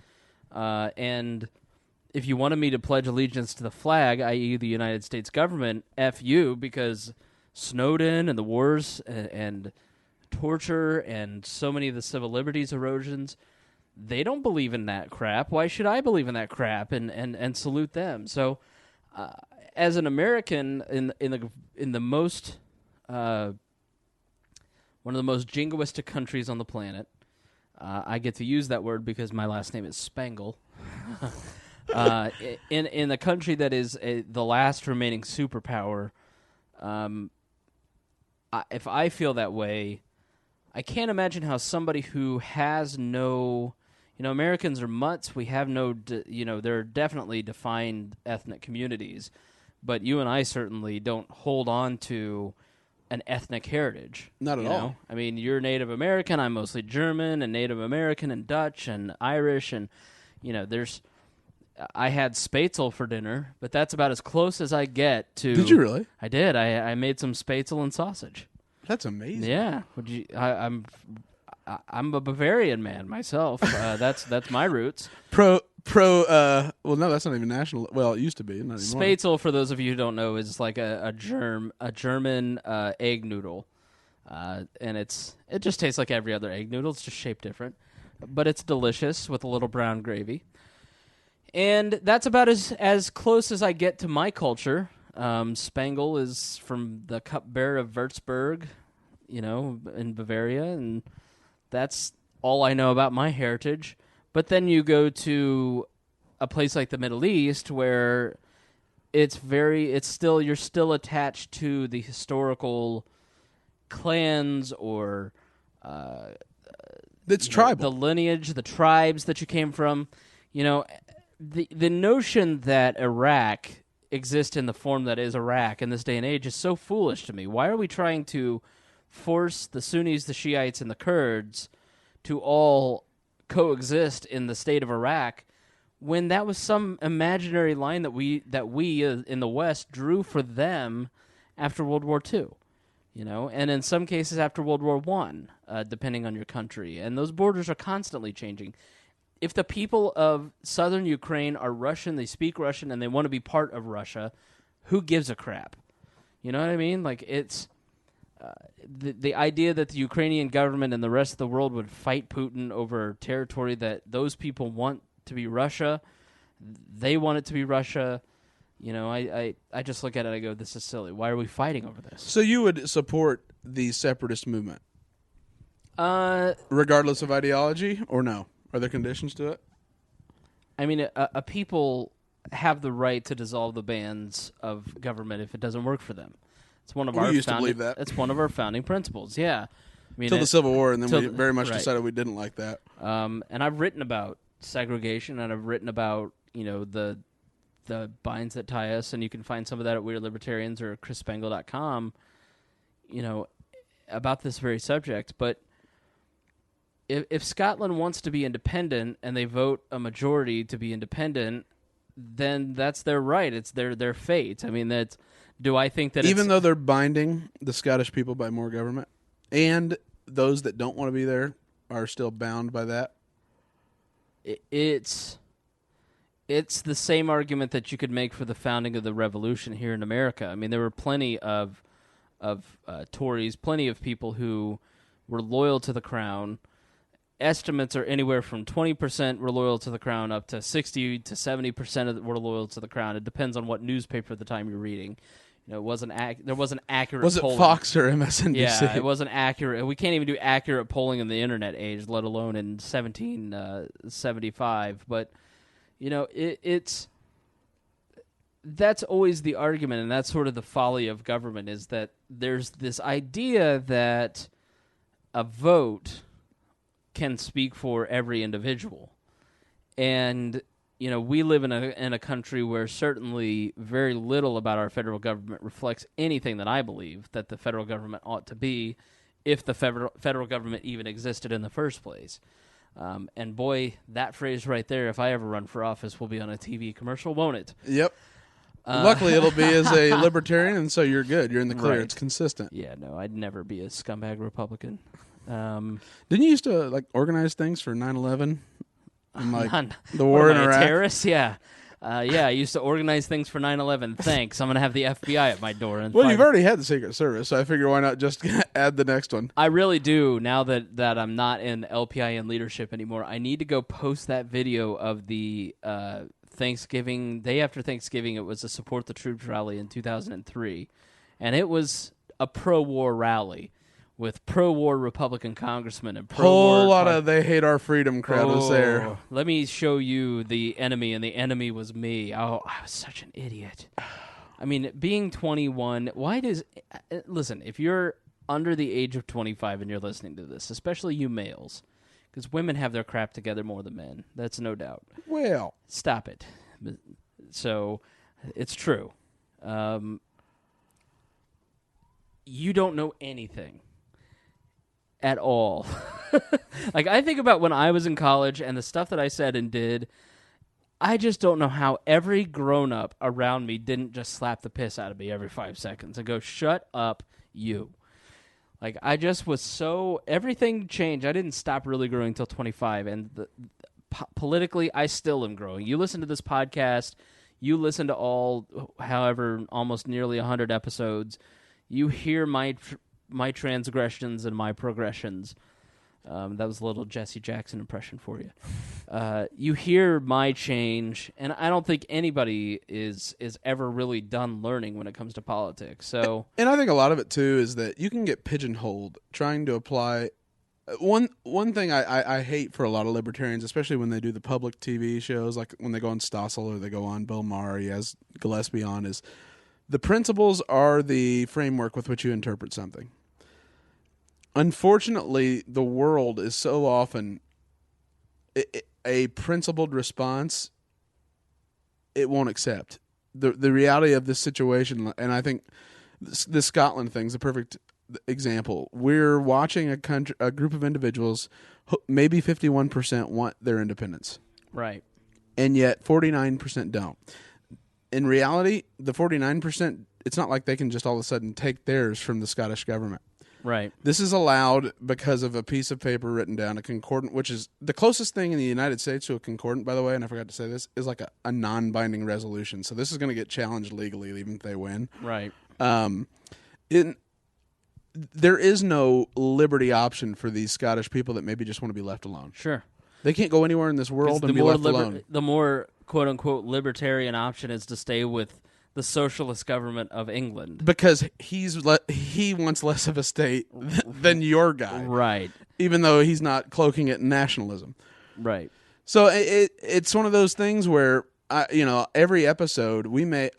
S1: And if you wanted me to pledge allegiance to the flag, i.e. the United States government, F you, because Snowden and the wars and torture and so many of the civil liberties erosions, they don't believe in that crap. Why should I believe in that crap and salute them? So, as an American in the most one of the most jingoistic countries on the planet, I get to use that word because my last name is Spangle. In the country that is the last remaining superpower, if I feel that way, I can't imagine how somebody who has no, Americans are mutts. We have no, there are definitely defined ethnic communities, but you and I certainly don't hold on to an ethnic heritage.
S2: Not at all.
S1: I mean, you're Native American. I'm mostly German and Native American and Dutch and Irish, and I had spätzle for dinner, but that's about as close as I get to.
S2: Did you really?
S1: I did. I made some spätzle and sausage.
S2: That's amazing.
S1: Yeah. I'm a Bavarian man myself. That's my roots.
S2: Well, no, that's not even national. Well, it used to be. Not anymore.
S1: Spätzle, for those of you who don't know, is like a German egg noodle, and it just tastes like every other egg noodle. It's just shaped different, but it's delicious with a little brown gravy. And that's about as close as I get to my culture. Spangle is from the cupbearer of Würzburg, in Bavaria, and that's all I know about my heritage. But then you go to a place like the Middle East where you're still attached to the historical clans or
S2: it's tribal.
S1: The lineage, the tribes that you came from. The notion that Iraq exists in the form that is Iraq in this day and age is so foolish to me. Why are we trying to force the Sunnis, the Shiites, and the Kurds to all coexist in the state of Iraq when that was some imaginary line that we in the West drew for them after World War II? And in some cases after World War I, depending on your country. And those borders are constantly changing. If the people of southern Ukraine are Russian, they speak Russian, and they want to be part of Russia, who gives a crap? You know what I mean? Like, it's the idea that the Ukrainian government and the rest of the world would fight Putin over territory that those people want to be Russia. They want it to be Russia. I just look at it and I go, this is silly. Why are we fighting over this?
S2: So you would support the separatist movement? Regardless of ideology, or no? Are there conditions to it?
S1: I mean, a people have the right to dissolve the bands of government if it doesn't work for them. It's one of our
S2: used to believe that.
S1: It's one of our founding principles. Yeah,
S2: Till the Civil War, and then we very much decided we didn't like that.
S1: And I've written about segregation, and I've written about the binds that tie us, and you can find some of that at Weird Libertarians or ChrisSpangle.com. About this very subject, but. If Scotland wants to be independent and they vote a majority to be independent, then that's their right. It's their fate. I mean, do I think that
S2: even though they're binding the Scottish people by more government, and those that don't want to be there are still bound by that?
S1: It's the same argument that you could make for the founding of the revolution here in America. I mean, there were plenty of Tories, plenty of people who were loyal to the crown. Estimates are anywhere from 20% were loyal to the crown up to 60 to 70% were loyal to the crown. It depends on what newspaper at the time you're reading. It wasn't there wasn't accurate
S2: Was it
S1: polling.
S2: Fox or MSNBC?
S1: Yeah, it wasn't accurate. We can't even do accurate polling in the internet age, let alone in 1775. But, that's always the argument, and that's sort of the folly of government, is that there's this idea that a vote can speak for every individual. And, we live in a country where certainly very little about our federal government reflects anything that I believe that the federal government ought to be, if the federal government even existed in the first place. And boy, that phrase right there, if I ever run for office, will be on a TV commercial, won't it?
S2: Yep. Luckily, it'll be as a libertarian, and so you're good. You're in the clear.
S1: Right.
S2: It's consistent.
S1: Yeah, no, I'd never be a scumbag Republican.
S2: Didn't you used to like organize things for 9/11 and like the
S1: What
S2: war in
S1: am I, a
S2: Iraq?
S1: terrorist? Yeah. I used to organize things for 9/11. Thanks. I'm going to have the FBI at my door.
S2: Well, you've already had the Secret Service, so I figure why not just add the next one?
S1: I really do. Now that I'm not in LPIN leadership anymore, I need to go post that video of the Thanksgiving, day after Thanksgiving. It was a Support the Troops rally in 2003, and it was a pro-war rally with pro-war Republican congressmen and pro-war...
S2: Whole lot of they hate our freedom crowd was there.
S1: Let me show you the enemy, and the enemy was me. Oh, I was such an idiot. I mean, being 21, why does... Listen, if you're under the age of 25 and you're listening to this, especially you males, because women have their crap together more than men, that's no doubt.
S2: Well,
S1: Stop it. So, it's true. You don't know anything at all. Like, I think about when I was in college and the stuff that I said and did. I just don't know how every grown-up around me didn't just slap the piss out of me every 5 seconds and go, shut up, you. Like, I just was so... Everything changed. I didn't stop really growing until 25, and politically, I still am growing. You listen to this podcast, you listen to almost nearly 100 episodes, you hear my transgressions and my progressions. That was a little Jesse Jackson impression for you. You hear my change, and I don't think anybody is ever really done learning when it comes to politics. So,
S2: and I think a lot of it too is that you can get pigeonholed trying to apply. One thing I hate for a lot of libertarians, especially when they do the public TV shows, like when they go on Stossel or they go on Bill Maher, he has Gillespie on, is the principles are the framework with which you interpret something. Unfortunately, the world is so often a principled response it won't accept. The reality of this situation, and I think the Scotland thing's a perfect example. We're watching a group of individuals, maybe 51% want their independence.
S1: right.
S2: And yet 49% don't. In reality, the 49%, it's not like they can just all of a sudden take theirs from the Scottish government.
S1: Right.
S2: This is allowed because of a piece of paper written down, a concordant, which is the closest thing in the United States to a concordant, by the way, and I forgot to say this, is like a non-binding resolution. So this is going to get challenged legally even if they win.
S1: Right.
S2: There is no liberty option for these Scottish people that maybe just want to be left alone.
S1: Sure.
S2: They can't go anywhere in this world and be left alone.
S1: The more quote-unquote libertarian option is to stay with the socialist government of England.
S2: Because he wants less of a state than your guy.
S1: Right.
S2: Even though he's not cloaking it in nationalism.
S1: Right.
S2: So it's one of those things where every episode we may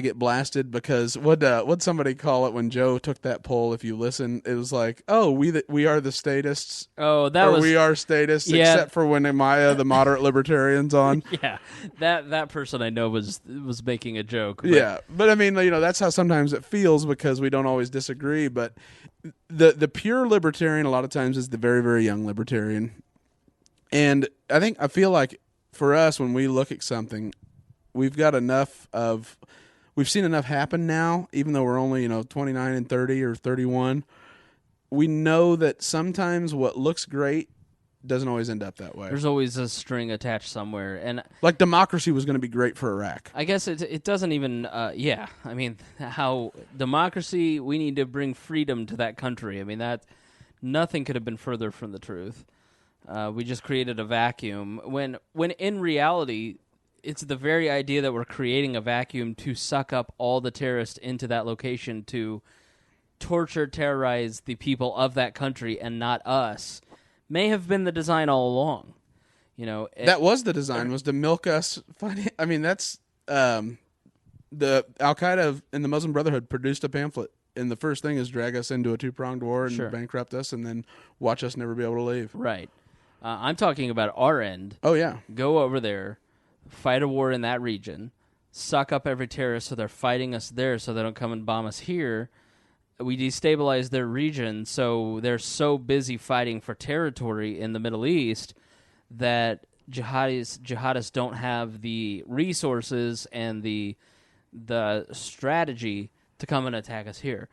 S2: get blasted because what'd somebody call it when Joe took that poll? If you listen, it was like, oh, we are the statists.
S1: Oh, we are
S2: statists, except for when Amaya, the moderate libertarian's on.
S1: Yeah, that person I know was making a joke. But.
S2: Yeah, but I mean, that's how sometimes it feels because we don't always disagree. But the pure libertarian a lot of times is the very, very young libertarian, and I feel like for us when we look at something, we've seen enough happen now, even though we're only 29 and 30 or 31. We know that sometimes what looks great doesn't always end up that way.
S1: There's always a string attached somewhere, and
S2: like democracy was going to be great for Iraq.
S1: I guess it doesn't even. I mean, how democracy? We need to bring freedom to that country. I mean, that nothing could have been further from the truth. We just created a vacuum when in reality, it's the very idea that we're creating a vacuum to suck up all the terrorists into that location to torture, terrorize the people of that country and not us, may have been the design all along. That
S2: was the design, was to milk us. I mean, that's the Al-Qaeda and the Muslim Brotherhood produced a pamphlet, and the first thing is drag us into a two-pronged war and bankrupt us and then watch us never be able to leave.
S1: Right. I'm talking about our end.
S2: Oh, yeah.
S1: Go over there, fight a war in that region, suck up every terrorist so they're fighting us there so they don't come and bomb us here. We destabilize their region so they're so busy fighting for territory in the Middle East that jihadists don't have the resources and the strategy to come and attack us here.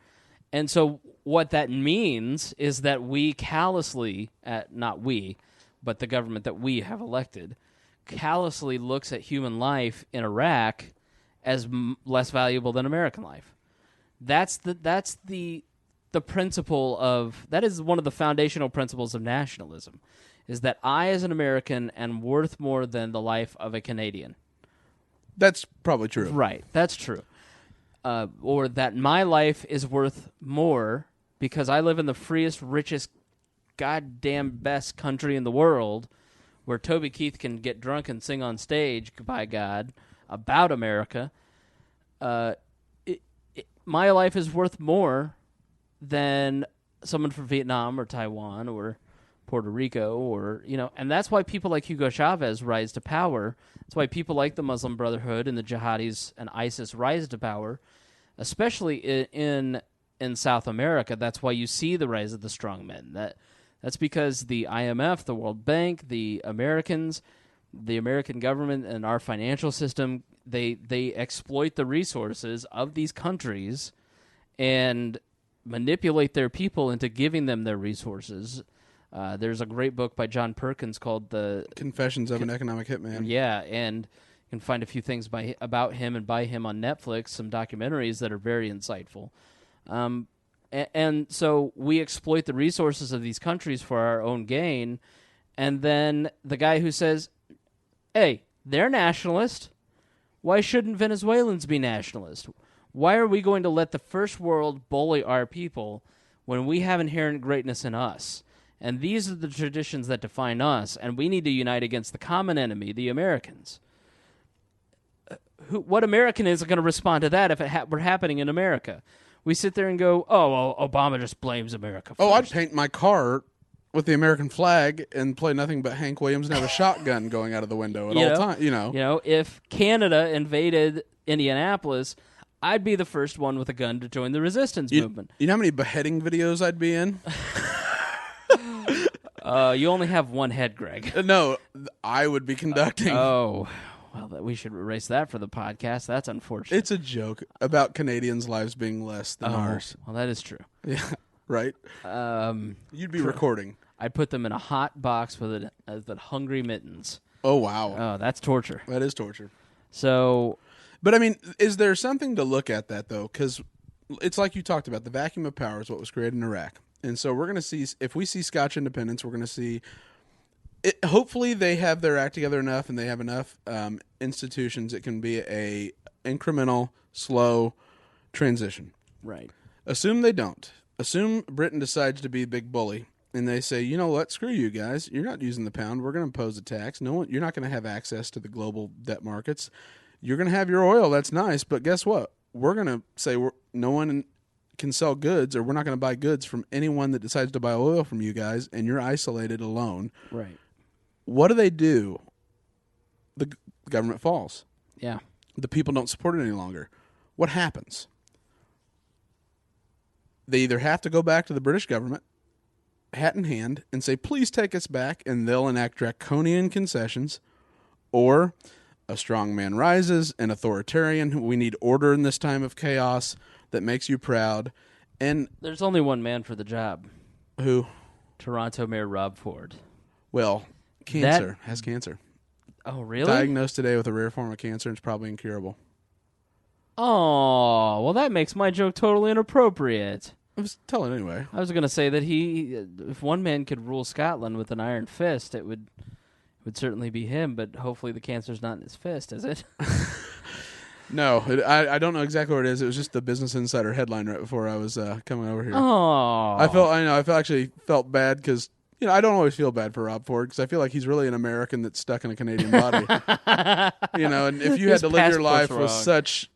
S1: And so what that means is that we callously, not we, but the government that we have elected, callously looks at human life in Iraq as less valuable than American life. That's the principle of, that is one of the foundational principles of nationalism, is that I as an American am worth more than the life of a Canadian.
S2: That's probably true.
S1: Right, that's true. Or that my life is worth more because I live in the freest, richest, goddamn best country in the world, where Toby Keith can get drunk and sing on stage, by God, about America. My life is worth more than someone from Vietnam or Taiwan or Puerto Rico, or, and that's why people like Hugo Chavez rise to power. That's why people like the Muslim Brotherhood and the jihadis and ISIS rise to power, especially in South America. That's why you see the rise of the strongmen. That's because the IMF, the World Bank, the Americans, the American government, and our financial system, they exploit the resources of these countries and manipulate their people into giving them their resources. There's a great book by John Perkins called The
S2: Confessions of an Economic Hitman.
S1: Yeah, and you can find a few things about him and by him on Netflix, some documentaries that are very insightful. And so we exploit the resources of these countries for our own gain, and then the guy who says, hey, they're nationalist, why shouldn't Venezuelans be nationalist? Why are we going to let the first world bully our people when we have inherent greatness in us? And these are the traditions that define us, and we need to unite against the common enemy, the Americans. What American is going to respond to that if it were happening in America? We sit there and go, oh, well, Obama just blames America first.
S2: Oh, I'd paint my car with the American flag and play nothing but Hank Williams and have a shotgun going out of the window at all times.
S1: If Canada invaded Indianapolis, I'd be the first one with a gun to join the resistance movement.
S2: You know how many beheading videos I'd be in?
S1: You only have one head, Greg.
S2: No, I would be conducting.
S1: Well, we should erase that for the podcast. That's unfortunate.
S2: It's a joke about Canadians' lives being less than ours.
S1: Well, that is true.
S2: Yeah, right? You'd be recording.
S1: I'd put them in a hot box with hungry mittens.
S2: Oh, wow.
S1: Oh, that's torture.
S2: That is torture.
S1: So...
S2: But, I mean, is there something to look at that, though? Because it's like you talked about. The vacuum of power is what was created in Iraq. And so we're going to see, if we see Scotch independence, we're going to see, hopefully they have their act together enough and they have enough institutions. It can be a incremental, slow transition.
S1: Right.
S2: Assume they don't. Assume Britain decides to be a big bully. And they say, you know what, screw you guys. You're not using the pound. We're going to impose a tax. You're not going to have access to the global debt markets. You're going to have your oil. That's nice. But guess what? We're going to say no one can sell goods, or we're not going to buy goods from anyone that decides to buy oil from you guys, and you're isolated alone.
S1: Right.
S2: What do? The government falls.
S1: Yeah.
S2: The people don't support it any longer. What happens? They either have to go back to the British government, hat in hand, and say, please take us back, and they'll enact draconian concessions, or a strong man rises, an authoritarian, we need order in this time of chaos that makes you proud. And
S1: there's only one man for the job.
S2: Who?
S1: Toronto Mayor Rob Ford.
S2: Well, has cancer.
S1: Oh, really?
S2: Diagnosed today with a rare form of cancer, and it's probably incurable.
S1: Oh, well, that makes my joke totally inappropriate.
S2: I was telling anyway.
S1: I was going to say that if one man could rule Scotland with an iron fist, it would certainly be him, but hopefully the cancer's not in his fist, is it?
S2: No, I don't know exactly what it is. It was just the Business Insider headline right before I was coming over here.
S1: Oh,
S2: I actually felt bad because I don't always feel bad for Rob Ford because I feel like he's really an American that's stuck in a Canadian body. And if you had to live your life with such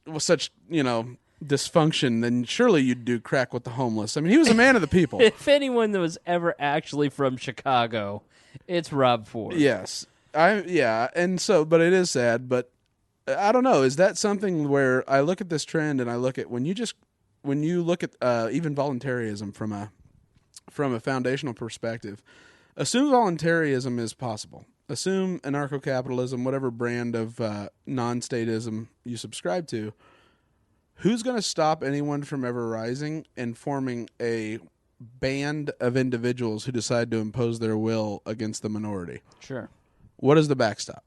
S2: dysfunction, then surely you'd do crack with the homeless. I mean, he was a man of the people.
S1: If anyone that was ever actually from Chicago, it's Rob Ford.
S2: Yes. And so, but it is sad, but I don't know. Is that something where I look at this trend and I look at when you look at even voluntarism from a foundational perspective, assume voluntarism is possible. Assume anarcho-capitalism, whatever brand of non-statism you subscribe to. who's going to stop anyone from ever rising and forming a band of individuals who decide to impose their will against the minority?
S1: Sure.
S2: What is the backstop?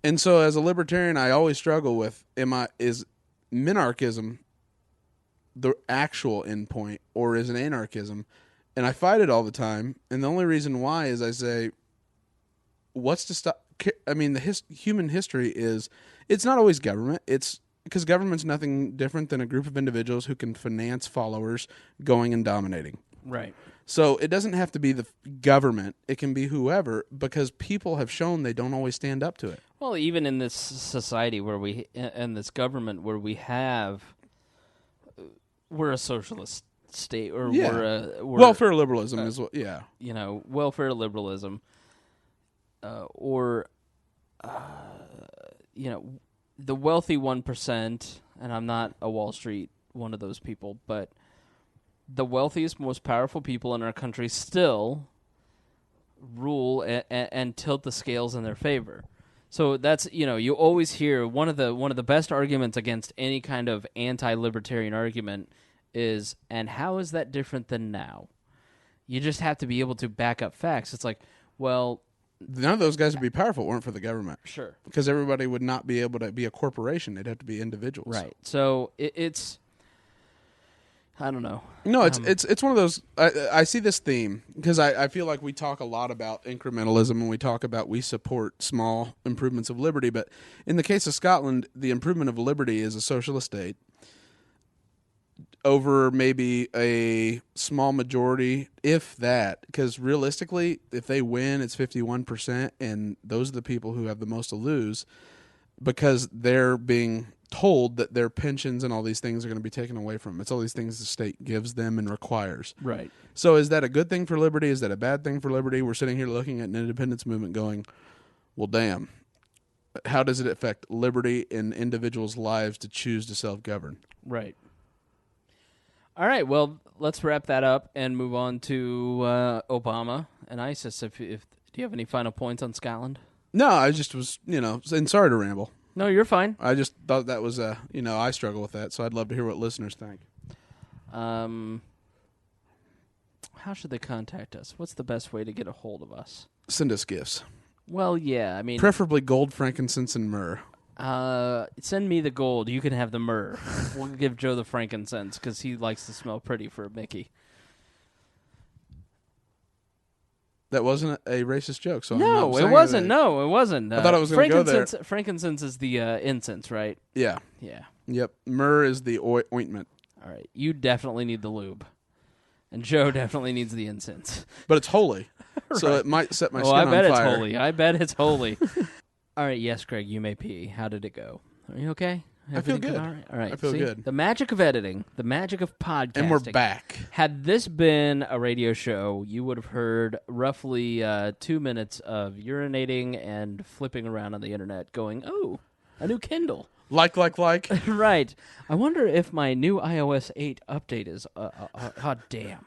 S2: And so as a libertarian, I always struggle with, is minarchism the actual endpoint, or is it anarchism? And I fight it all the time. And the only reason why is I say, what's to stop? I mean, human history is, it's not always government. It's because government's nothing different than a group of individuals who can finance followers going and dominating.
S1: Right.
S2: So it doesn't have to be the government. It can be whoever, because people have shown they don't always stand up to it.
S1: Well, even in this society in this government where we're a socialist state, or we're
S2: welfare liberalism is what,
S1: welfare liberalism, the wealthy 1%, and I'm not a Wall Street one of those people, but the wealthiest, most powerful people in our country still rule and tilt the scales in their favor. So that's, you always hear one of the best arguments against any kind of anti-libertarian argument is, and how is that different than now? You just have to be able to back up facts. It's like, well,
S2: none of those guys would be powerful if it weren't for the government.
S1: Sure.
S2: Because everybody would not be able to be a corporation. They'd have to be individuals.
S1: Right. So it's, I don't know.
S2: No, it's one of those, I see this theme, because I feel like we talk a lot about incrementalism, and we talk about we support small improvements of liberty, but in the case of Scotland, the improvement of liberty is a socialist state over maybe a small majority, if that, because realistically, if they win, it's 51%, and those are the people who have the most to lose, because they're being told that their pensions and all these things are going to be taken away from them. It's all these things the state gives them and requires.
S1: Right.
S2: So is that a good thing for liberty? Is that a bad thing for liberty? We're sitting here looking at an independence movement going, well, damn, how does it affect liberty in individuals' lives to choose to self-govern?
S1: Right. All right, well, let's wrap that up and move on to Obama and ISIS. Do you have any final points on Scotland?
S2: No, I just was, and sorry to ramble.
S1: No, you're fine.
S2: I just thought that was I struggle with that, so I'd love to hear what listeners think.
S1: How should they contact us? What's the best way to get a hold of us?
S2: Send us gifts.
S1: Well, yeah, I mean,
S2: preferably gold, frankincense, and myrrh.
S1: Send me the gold. You can have the myrrh. We'll give Joe the frankincense because he likes to smell pretty for Mickey.
S2: That wasn't a racist joke. So
S1: no, it wasn't. No, it wasn't.
S2: I thought I was going to go there.
S1: Frankincense is the incense, right?
S2: Yeah.
S1: Yeah.
S2: Yep. Myrrh is the ointment.
S1: All right. You definitely need the lube. And Joe definitely needs the incense.
S2: But it's holy.
S1: Right.
S2: So it might set my skin
S1: I
S2: on
S1: bet
S2: fire.
S1: It's holy. I bet it's holy. All right. Yes, Greg, you may pee. How did it go? Are you okay?
S2: I feel good.
S1: All right.
S2: I feel good.
S1: The magic of editing, the magic of podcasting.
S2: And we're back.
S1: Had this been a radio show, you would have heard roughly 2 minutes of urinating and flipping around on the internet going, oh, a new Kindle.
S2: Like.
S1: Right. I wonder if my new iOS 8 update is, damn.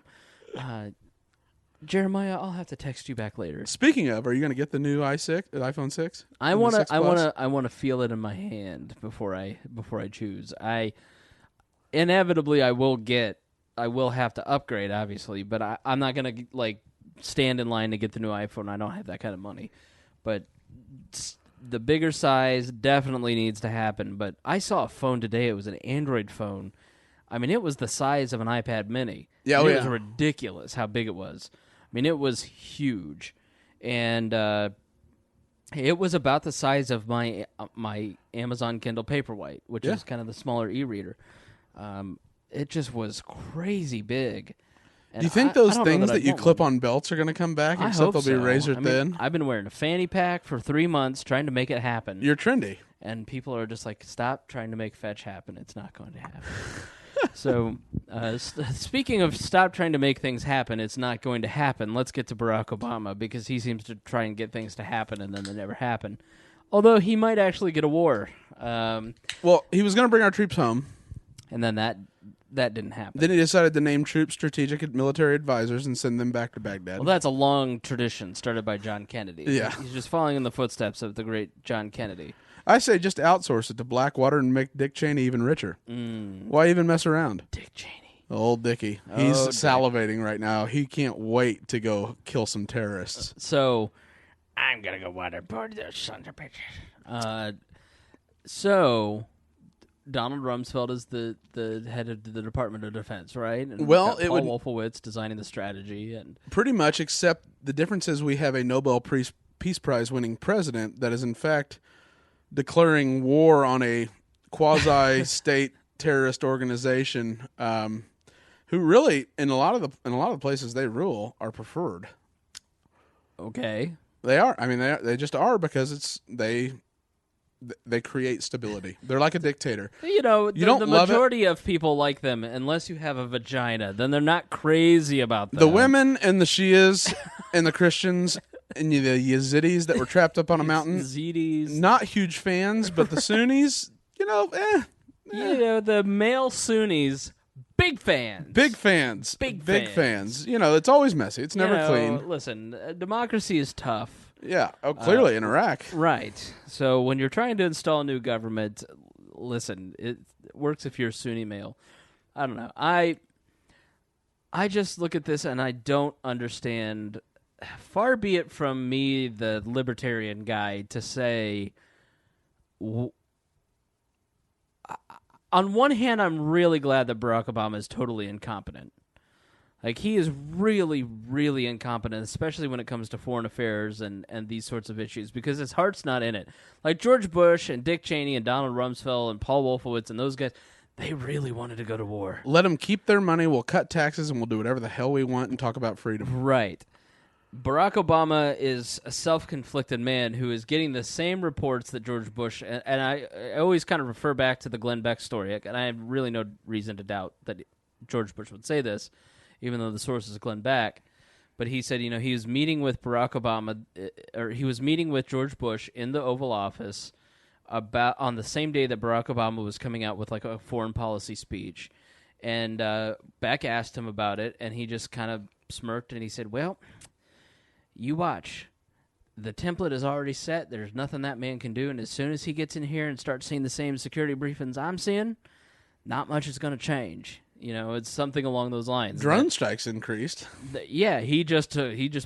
S1: Jeremiah, I'll have to text you back later.
S2: Speaking of, are you going to get the new iPhone 6?
S1: I want to feel it in my hand before I choose. Inevitably I will have to upgrade, obviously, but I'm not going to stand in line to get the new iPhone. I don't have that kind of money. But the bigger size definitely needs to happen. But I saw a phone today. It was an Android phone. I mean, it was the size of an iPad mini.
S2: Yeah,
S1: It was ridiculous how big it was. I mean, it was huge, and it was about the size of my Amazon Kindle Paperwhite, which is kind of the smaller e-reader. It just was crazy big. And
S2: do you think those things that you clip on belts are going to come back, except they'll be razor thin?
S1: I've been wearing a fanny pack for 3 months trying to make it happen.
S2: You're trendy.
S1: And people are just like, stop trying to make fetch happen. It's not going to happen. So, speaking of stop trying to make things happen, it's not going to happen. Let's get to Barack Obama, because he seems to try and get things to happen, and then they never happen. Although he might actually get a war.
S2: Well, he was going to bring our troops home.
S1: And then that didn't happen.
S2: Then he decided to name troops strategic military advisors and send them back to Baghdad.
S1: Well, that's a long tradition started by John Kennedy.
S2: Yeah.
S1: He's just following in the footsteps of the great John Kennedy.
S2: I say just outsource it to Blackwater and make Dick Cheney even richer. Why even mess around?
S1: Dick Cheney.
S2: Old Dickie. He's salivating right now. He can't wait to go kill some terrorists.
S1: So, I'm going to go waterboard those sons of bitches. So, Donald Rumsfeld is the head of the Department of Defense, right? And
S2: Well,
S1: Paul Wolfowitz designing the strategy. And
S2: pretty much, except the difference is we have a Nobel Peace Prize winning president that is, in fact, declaring war on a quasi-state terrorist organization who really, in a lot of the places they rule, are preferred.
S1: Okay.
S2: They are. I mean, they just are because they create stability. They're like a dictator.
S1: You know, the majority of people like them, unless you have a vagina, then they're not crazy about them.
S2: The women and the Shias and the Christians and the Yazidis that were trapped up on a mountain.
S1: Yazidis.
S2: Not huge fans, but the Sunnis, You
S1: know, the male Sunnis, big fans.
S2: Big fans.
S1: Big
S2: fans. You know, it's always messy. It's never clean.
S1: Listen, democracy is tough.
S2: Yeah. Oh, clearly in Iraq.
S1: Right. So when you're trying to install a new government, listen, it works if you're a Sunni male. I don't know. I just look at this and I don't understand. Far be it from me, the libertarian guy, to say. On one hand, I'm really glad that Barack Obama is totally incompetent. Like, he is really, really incompetent, especially when it comes to foreign affairs and these sorts of issues, because his heart's not in it. Like, George Bush and Dick Cheney and Donald Rumsfeld and Paul Wolfowitz and those guys, they really wanted to go to war.
S2: Let them keep their money, we'll cut taxes, and we'll do whatever the hell we want and talk about freedom.
S1: Right. Barack Obama is a self-conflicted man who is getting the same reports that George Bush, and I always kind of refer back to the Glenn Beck story, and I have really no reason to doubt that George Bush would say this, even though the source is Glenn Beck. But he said, he was meeting with Barack Obama, or he was meeting with George Bush in the Oval Office on the same day that Barack Obama was coming out with like a foreign policy speech. And Beck asked him about it, and he just kind of smirked, and he said, well, you watch. The template is already set. There's nothing that man can do. And as soon as he gets in here and starts seeing the same security briefings I'm seeing, not much is going to change. It's something along those lines.
S2: Drone strikes increased.
S1: Yeah, he just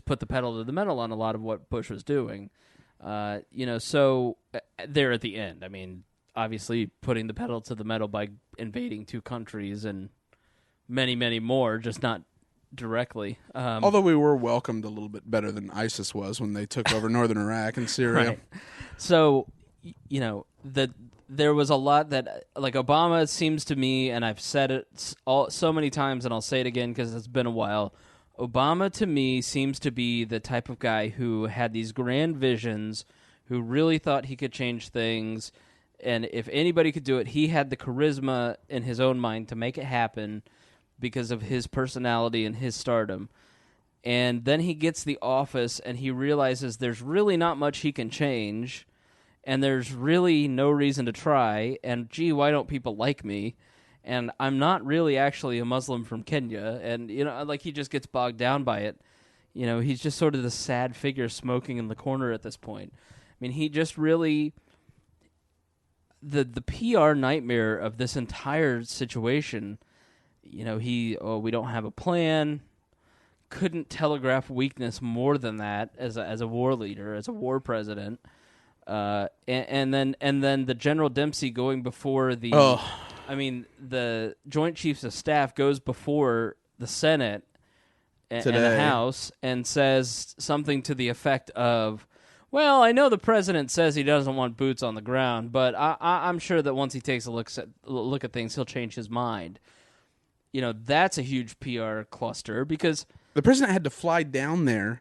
S1: put the pedal to the metal on a lot of what Bush was doing. So there at the end, I mean, obviously putting the pedal to the metal by invading two countries and many, many more, just not directly.
S2: Although we were welcomed a little bit better than ISIS was when they took over northern Iraq and Syria.
S1: Right. So, there was a lot that, like, Obama seems to me, and I've said it so many times, and I'll say it again because it's been a while, Obama to me seems to be the type of guy who had these grand visions, who really thought he could change things, and if anybody could do it, he had the charisma in his own mind to make it happen because of his personality and his stardom. And then he gets the office and he realizes there's really not much he can change and there's really no reason to try, and gee, why don't people like me? And I'm not really actually a Muslim from Kenya, and like, he just gets bogged down by it. He's just sort of the sad figure smoking in the corner at this point. I mean, he just really the PR nightmare of this entire situation. We don't have a plan. Couldn't telegraph weakness more than that as a war leader, as a war president. And then the General Dempsey going before the. I mean, the Joint Chiefs of Staff goes before the Senate and the House and says something to the effect of, well, I know the president says he doesn't want boots on the ground, but I'm sure that once he takes a look at things, he'll change his mind. That's a huge PR cluster because
S2: the president had to fly down there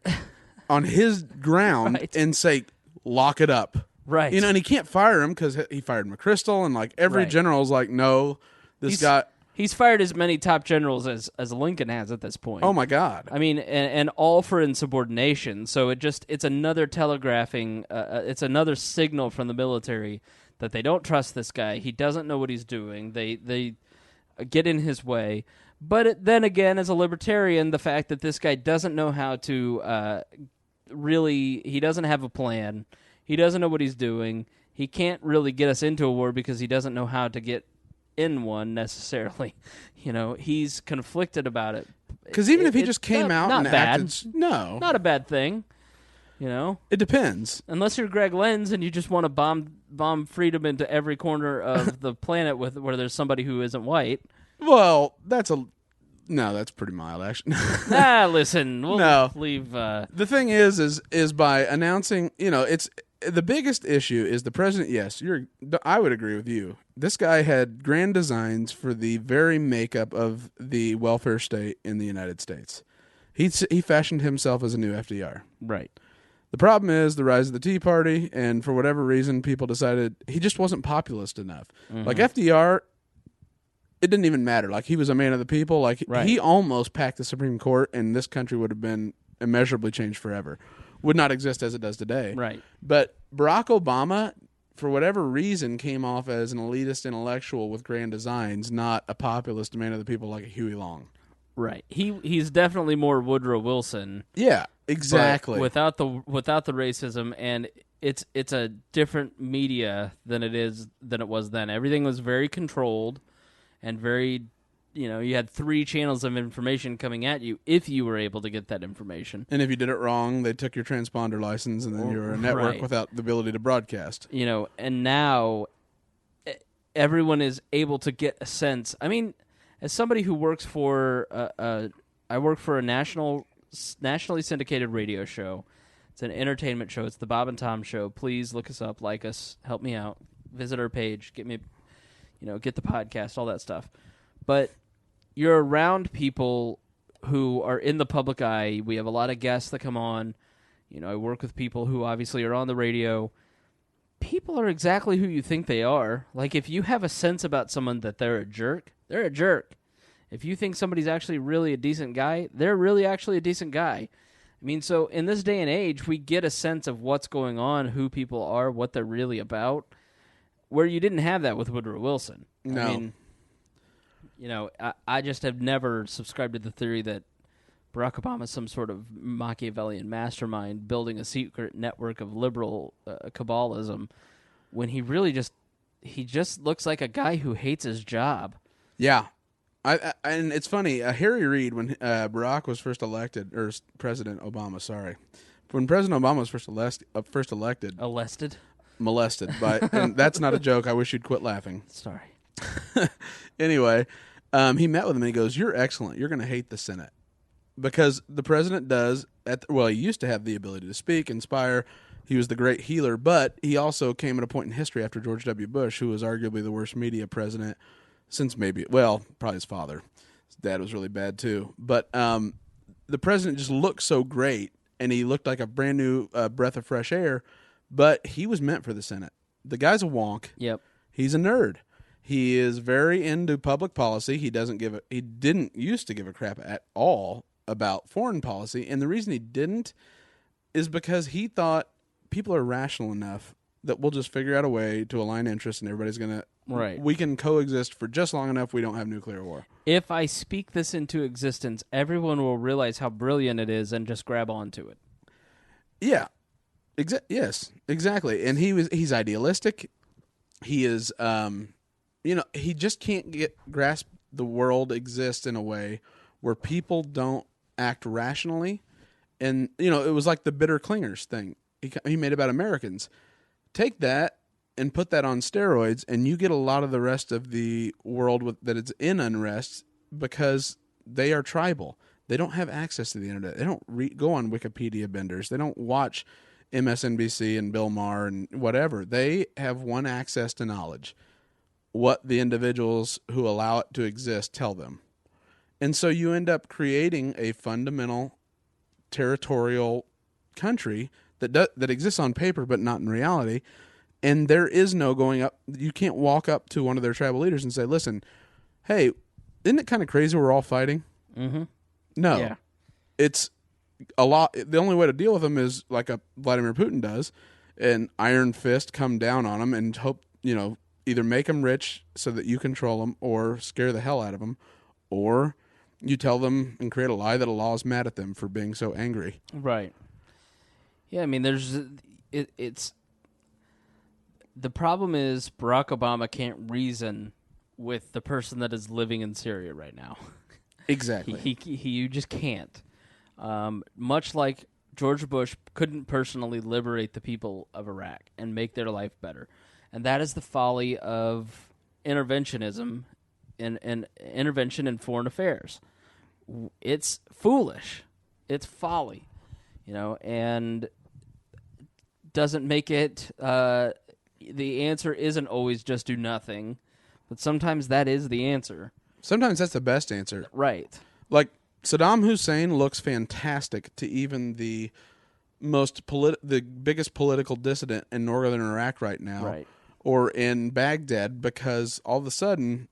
S2: on his ground
S1: right.
S2: and say, lock it up.
S1: Right.
S2: And he can't fire him because he fired McChrystal, and like every
S1: right.
S2: general's like, no, this guy.
S1: He's fired as many top generals as Lincoln has at this point.
S2: Oh my God.
S1: I mean, and all for insubordination. So it's another telegraphing, it's another signal from the military that they don't trust this guy. He doesn't know what he's doing. They get in his way. But then again, as a libertarian, the fact that this guy doesn't know how to he doesn't have a plan. He doesn't know what he's doing. he can't really get us into a war because he doesn't know how to get in one necessarily. He's conflicted about it.
S2: Because even if he just came out
S1: not
S2: and
S1: bad.
S2: acted... No.
S1: Not a bad thing.
S2: It depends.
S1: Unless you're Greg Lenz and you just want to bomb freedom into every corner of the planet where there's somebody who isn't white.
S2: Well, that's pretty mild, actually.
S1: Listen, we'll leave.
S2: The thing is by announcing, it's the biggest issue is the president. Yes, I would agree with you. This guy had grand designs for the very makeup of the welfare state in the United States. He fashioned himself as a new FDR.
S1: Right.
S2: The problem is the rise of the Tea Party, and for whatever reason, people decided he just wasn't populist enough. Mm-hmm. Like FDR, it didn't even matter. Like, he was a man of the people. Like, he almost packed the Supreme Court, and this country would have been immeasurably changed forever. Would not exist as it does today.
S1: Right.
S2: But Barack Obama, for whatever reason, came off as an elitist intellectual with grand designs, not a populist man of the people like a Huey Long.
S1: Right. He's definitely more Woodrow Wilson.
S2: Yeah, exactly.
S1: Without the racism, and it's a different media than it was then. Everything was very controlled and very, you had 3 channels of information coming at you if you were able to get that information.
S2: And if you did it wrong, they took your transponder license, and then you were a network without the ability to broadcast.
S1: And now everyone is able to get a sense. I mean, as somebody who works for I work for a nationally syndicated radio show. It's an entertainment show. It's the Bob and Tom Show. Please look us up, like us, help me out, visit our page, get me, get the podcast, all that stuff. But you're around people who are in the public eye. We have a lot of guests that come on. I work with people who obviously are on the radio. People are exactly who you think they are. Like, if you have a sense about someone that they're a jerk, they're a jerk. If you think somebody's actually really a decent guy, they're really actually a decent guy. I mean, so in this day and age, we get a sense of what's going on, who people are, what they're really about, where you didn't have that with Woodrow Wilson.
S2: No.
S1: I mean, I just have never subscribed to the theory that Barack Obama is some sort of Machiavellian mastermind building a secret network of liberal cabalism, when he really just looks like a guy who hates his job.
S2: Yeah. And it's funny, Harry Reid, when Barack was first elected, or President Obama, sorry. When President Obama was first elected. Molested. And that's not a joke. I wish you'd quit laughing.
S1: Sorry.
S2: Anyway, he met with him and he goes, "You're excellent. You're going to hate the Senate." Because the president does, he used to have the ability to speak, inspire. He was the great healer, but he also came at a point in history after George W. Bush, who was arguably the worst media president since probably his father. His dad was really bad too. But the president just looked so great, and he looked like a brand new breath of fresh air, but he was meant for the Senate. The guy's a wonk.
S1: Yep.
S2: He's a nerd. He is very into public policy. He didn't used to give a crap at all about foreign policy, and the reason he didn't is because he thought people are rational enough that we'll just figure out a way to align interests, and everybody's gonna we can coexist for just long enough we don't have nuclear war.
S1: If I speak this into existence, everyone will realize how brilliant it is and just grab onto it.
S2: Yeah. Yes, exactly. And he's idealistic. He is he just can't grasp the world exists in a way where people don't act rationally. And, it was like the bitter clingers thing he made about Americans. Take that and put that on steroids, and you get a lot of the rest of the world that is in unrest because they are tribal. They don't have access to the internet. They don't go on Wikipedia benders. They don't watch MSNBC and Bill Maher and whatever. They have one access to knowledge, what the individuals who allow it to exist tell them. And so you end up creating a fundamental territorial country that exists on paper but not in reality, and there is no going up. You can't walk up to one of their tribal leaders and say, "Listen, hey, isn't it kind of crazy we're all fighting?"
S1: Mm-hmm.
S2: No.
S1: Yeah.
S2: It's a lot. The only way to deal with them is like a Vladimir Putin does, an iron fist come down on them and hope, either make them rich so that you control them or scare the hell out of them, or you tell them and create a lie that Allah is mad at them for being so angry.
S1: Right. Yeah, I mean, it's The problem is Barack Obama can't reason with the person that is living in Syria right now.
S2: Exactly.
S1: You just can't. Much like George Bush couldn't personally liberate the people of Iraq and make their life better. And that is the folly of interventionism and intervention in foreign affairs. It's foolish. It's folly, and doesn't make it, the answer isn't always just do nothing, but sometimes that is the answer.
S2: Sometimes that's the best answer.
S1: Right.
S2: Like, Saddam Hussein looks fantastic to even the the biggest political dissident in northern Iraq right now,
S1: Right.
S2: or in Baghdad, because all of a sudden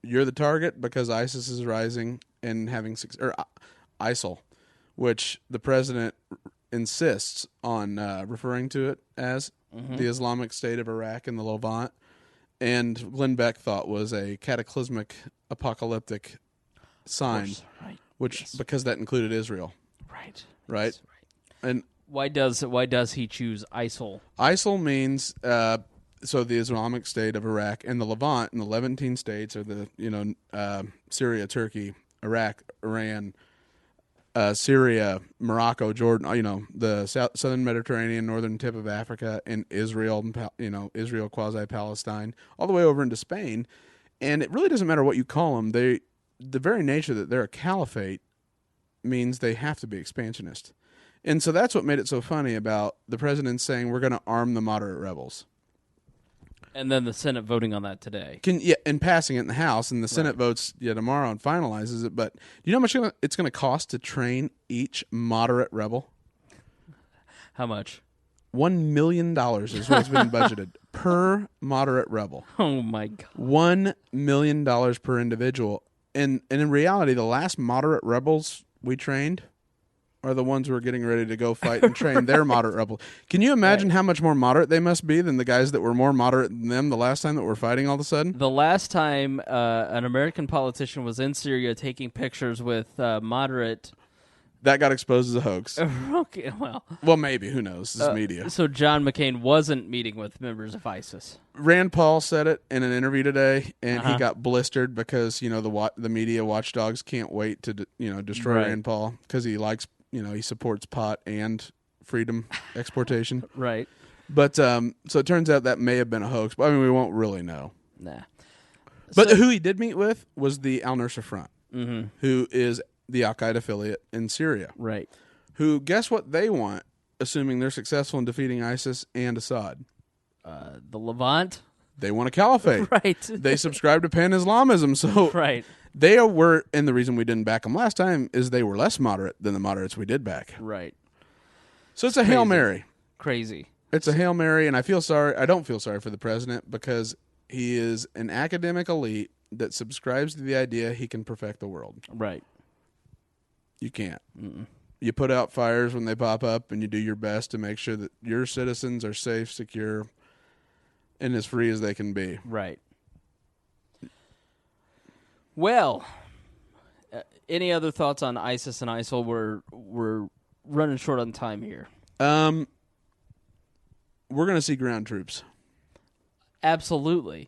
S2: you're the target because ISIS is rising and having or ISIL, which the president insists on referring to it as the Islamic State of Iraq and the Levant, and Glenn Beck thought was a cataclysmic, apocalyptic sign, because that included Israel,
S1: Right.
S2: right?
S1: Yes, right.
S2: And
S1: why does he choose ISIL?
S2: ISIL means so the Islamic State of Iraq and the Levant, and the Levantine states are the Syria, Turkey, Iraq, Iran, Syria, Morocco, Jordan, the southern Mediterranean, northern tip of Africa, and Israel, Israel quasi-Palestine, all the way over into Spain. And it really doesn't matter what you call them. The very nature that they're a caliphate means they have to be expansionist. And so that's what made it so funny about the president saying we're going to arm the moderate rebels.
S1: And then the Senate voting on that today.
S2: And passing it in the House, and the Senate votes tomorrow and finalizes it. But do you know how much it's going to cost to train each moderate rebel?
S1: How much?
S2: $1 million is what's been budgeted per moderate rebel.
S1: Oh, my God.
S2: $1 million per individual. And in reality, the last moderate rebels we trained are the ones who are getting ready to go fight and train their moderate rebels. Can you imagine how much more moderate they must be than the guys that were more moderate than them the last time that we're fighting all of a sudden?
S1: The last time an American politician was in Syria taking pictures with moderate...
S2: That got exposed as a hoax.
S1: Okay,
S2: well, maybe. Who knows? This is media.
S1: So John McCain wasn't meeting with members of ISIS.
S2: Rand Paul said it in an interview today, and he got blistered because the media watchdogs can't wait to destroy Rand Paul because he likes he supports pot and freedom exportation.
S1: Right.
S2: But so it turns out that may have been a hoax. But I mean, we won't really know.
S1: Nah.
S2: But who he did meet with was the Al Nusra Front, who is the Al-Qaeda affiliate in Syria.
S1: Right.
S2: Who, guess what they want, assuming they're successful in defeating ISIS and Assad?
S1: The Levant?
S2: They want a caliphate.
S1: Right.
S2: They subscribe to pan-Islamism. So they were, and the reason we didn't back them last time is they were less moderate than the moderates we did back.
S1: Right.
S2: So it's a Hail Mary.
S1: Crazy.
S2: It's a Hail Mary, and I don't feel sorry for the president because he is an academic elite that subscribes to the idea he can perfect the world.
S1: Right.
S2: You can't. You put out fires when they pop up, and you do your best to make sure that your citizens are safe, secure, and as free as they can be.
S1: Right. Well, any other thoughts on ISIS and ISIL? We're running short on time here.
S2: We're going to see ground troops.
S1: Absolutely.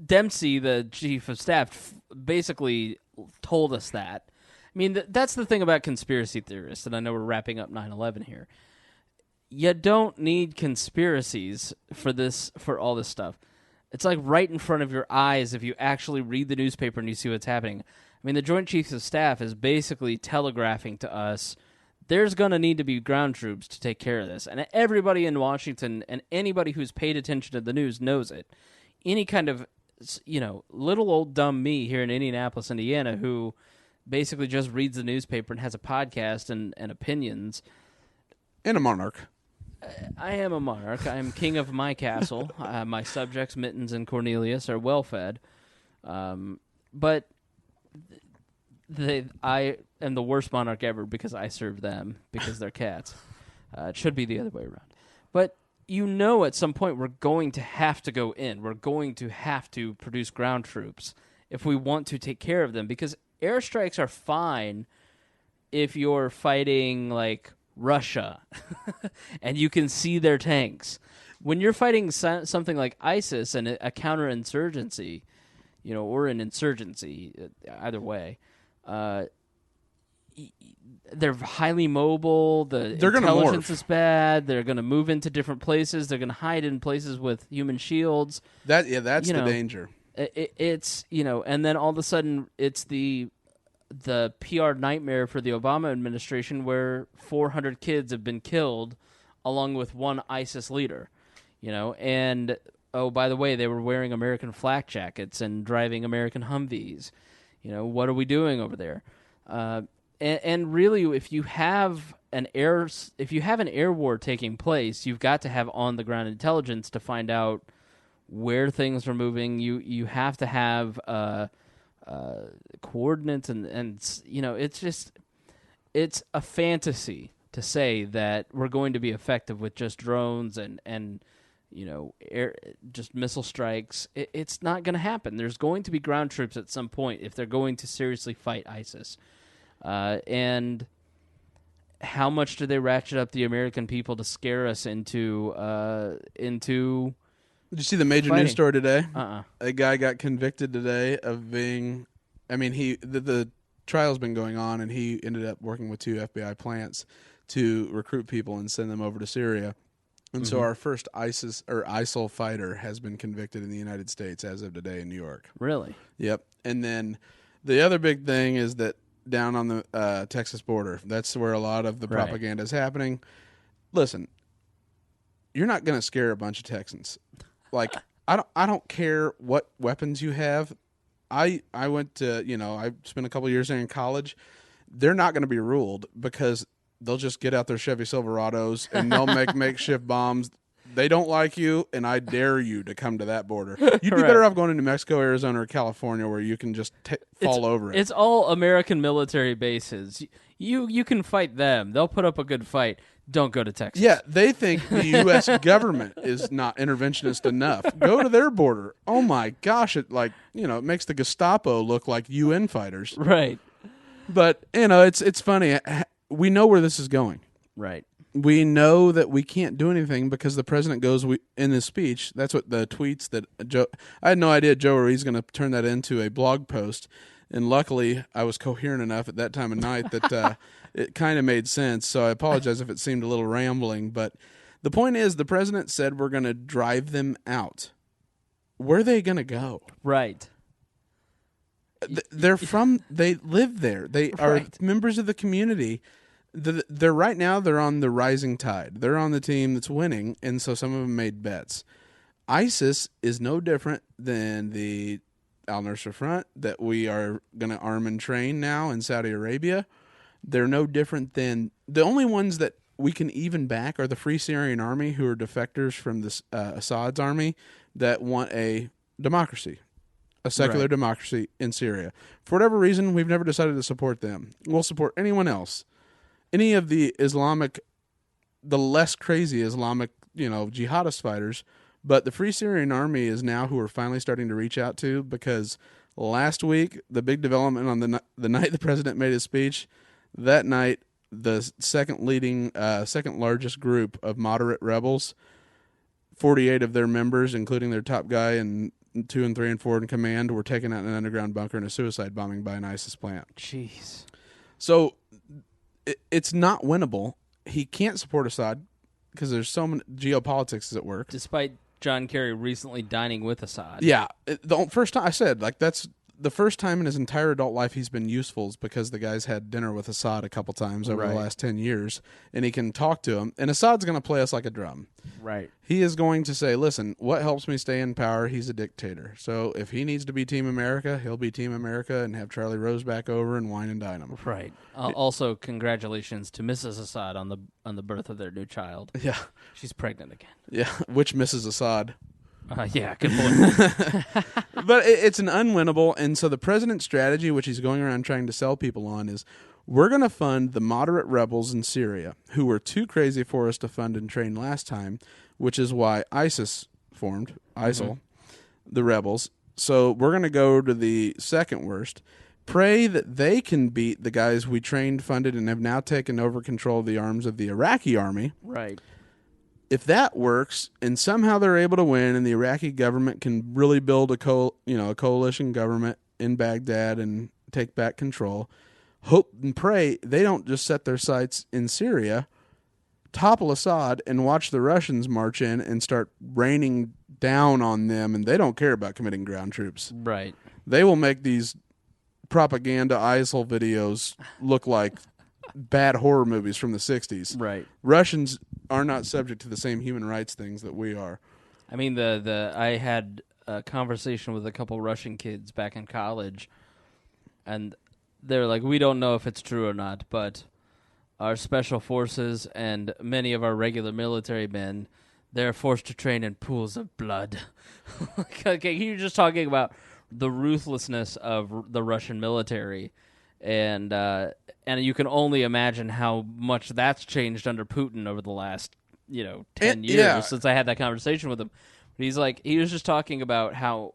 S1: Dempsey, the chief of staff, basically told us that. I mean, that's the thing about conspiracy theorists, and I know we're wrapping up 9/11 here. You don't need conspiracies for all this stuff. It's like right in front of your eyes if you actually read the newspaper and you see what's happening. I mean, the Joint Chiefs of Staff is basically telegraphing to us there's going to need to be ground troops to take care of this. And everybody in Washington and anybody who's paid attention to the news knows it. Any kind of, little old dumb me here in Indianapolis, Indiana, who basically just reads the newspaper and has a podcast and opinions.
S2: And a monarch.
S1: I am a monarch. I am king of my castle. My subjects, Mittens and Cornelius, are well fed. But I am the worst monarch ever because I serve them because they're cats. It should be the other way around. But at some point we're going to have to go in. We're going to have to produce ground troops if we want to take care of them, because airstrikes are fine if you're fighting like Russia and you can see their tanks. when you're fighting something like ISIS and a counterinsurgency, or an insurgency, either way, they're highly mobile. The intelligence is bad. They're going to move into different places. They're going to hide in places with human shields.
S2: That's the danger.
S1: It's and then all of a sudden it's the PR nightmare for the Obama administration, where 400 kids have been killed, along with one ISIS leader. And oh, by the way, they were wearing American flak jackets and driving American Humvees. What are we doing over there? And really, if you have an air war taking place, you've got to have on the ground intelligence to find out where things are moving. You have to have coordinates, and it's a fantasy to say that we're going to be effective with just drones and just missile strikes. It's not going to happen. There's going to be ground troops at some point if they're going to seriously fight ISIS. And how much do they ratchet up the American people to scare us into? Did you
S2: see the major news story today?
S1: Uh-uh.
S2: A guy got convicted today of being. I mean, the trial's been going on, and he ended up working with 2 FBI plants to recruit people and send them over to Syria. And so our first ISIL fighter has been convicted in the United States as of today in New York.
S1: Really?
S2: Yep. And then the other big thing is that down on the Texas border, that's where a lot of the propaganda is happening. Listen, you're not going to scare a bunch of Texans. Like, I don't care what weapons you have. I went to, I spent a couple years there in college. They're not going to be ruled because they'll just get out their Chevy Silverados and they'll make makeshift bombs. They don't like you, and I dare you to come to that border. You'd be better off going to New Mexico, Arizona, or California, where you can just fall over it.
S1: It's all American military bases. You can fight them. They'll put up a good fight. Don't go to Texas.
S2: Yeah, they think the U.S. government is not interventionist enough. Go to their border. Oh, my gosh. It makes the Gestapo look like UN fighters.
S1: Right.
S2: But, it's funny. We know where this is going.
S1: Right.
S2: We know that we can't do anything because the president goes in his speech. That's what the tweets that Joe. I had no idea Joe Ruiz going to turn that into a blog post, and luckily I was coherent enough at that time of night that it kind of made sense. So I apologize if it seemed a little rambling, but the point is, the president said we're going to drive them out. Where are they going to go?
S1: Right.
S2: They live there. They are members of the community. They're right now. They're on the rising tide. They're on the team that's winning, and so some of them made bets. ISIS is no different than the Al-Nusra Front that we are going to arm and train now in Saudi Arabia. They're no different than the only ones that we can even back are the Free Syrian Army, who are defectors from the Assad's army that want a democracy, a secular democracy in Syria. For whatever reason, we've never decided to support them. We'll support anyone else. Any of the the less crazy Islamic, jihadist fighters, but the Free Syrian Army is now who we're finally starting to reach out to, because last week, the big development on the night the president made his speech, that night, the second largest group of moderate rebels, 48 of their members, including their top guy and 2 and 3 and 4 in command, were taken out in an underground bunker in a suicide bombing by an ISIS plant.
S1: Jeez.
S2: So it's not winnable. He can't support Assad because there's so many geopolitics is at work.
S1: Despite John Kerry recently dining with Assad.
S2: Yeah. The first time I said, that's the first time in his entire adult life he's been useful is because the guy's had dinner with Assad a couple times over the last 10 years, and he can talk to him. And Assad's going to play us like a drum.
S1: Right.
S2: He is going to say, listen, what helps me stay in power? He's a dictator. So if he needs to be Team America, he'll be Team America and have Charlie Rose back over and wine and dine him.
S1: Right. Also, congratulations to Mrs. Assad on the birth of their new child.
S2: Yeah.
S1: She's pregnant again.
S2: Yeah. Which Mrs. Assad?
S1: Yeah, good point.
S2: But it's an unwinnable, and so the president's strategy, which he's going around trying to sell people on, is we're going to fund the moderate rebels in Syria, who were too crazy for us to fund and train last time, which is why ISIL formed, the rebels. So we're going to go to the second worst, pray that they can beat the guys we trained, funded, and have now taken over control of the arms of the Iraqi army.
S1: Right.
S2: if that works and somehow they're able to win and the Iraqi government can really build a coalition government in Baghdad and take back control, hope and pray they don't just set their sights in Syria, topple Assad, and watch the Russians march in and start raining down on them, and they don't care about committing ground troops.
S1: Right.
S2: They will make these propaganda ISIL videos look like bad horror movies from the 60s.
S1: Right.
S2: Russians are not subject to the same human rights things that we are.
S1: I mean, I had a conversation with a couple Russian kids back in college, and they're like, we don't know if it's true or not, but our special forces and many of our regular military men, they're forced to train in pools of blood. Okay, you're just talking about the ruthlessness of the Russian military, and you can only imagine how much that's changed under Putin over the last 10 years since I had that conversation with him. But he was just talking about how,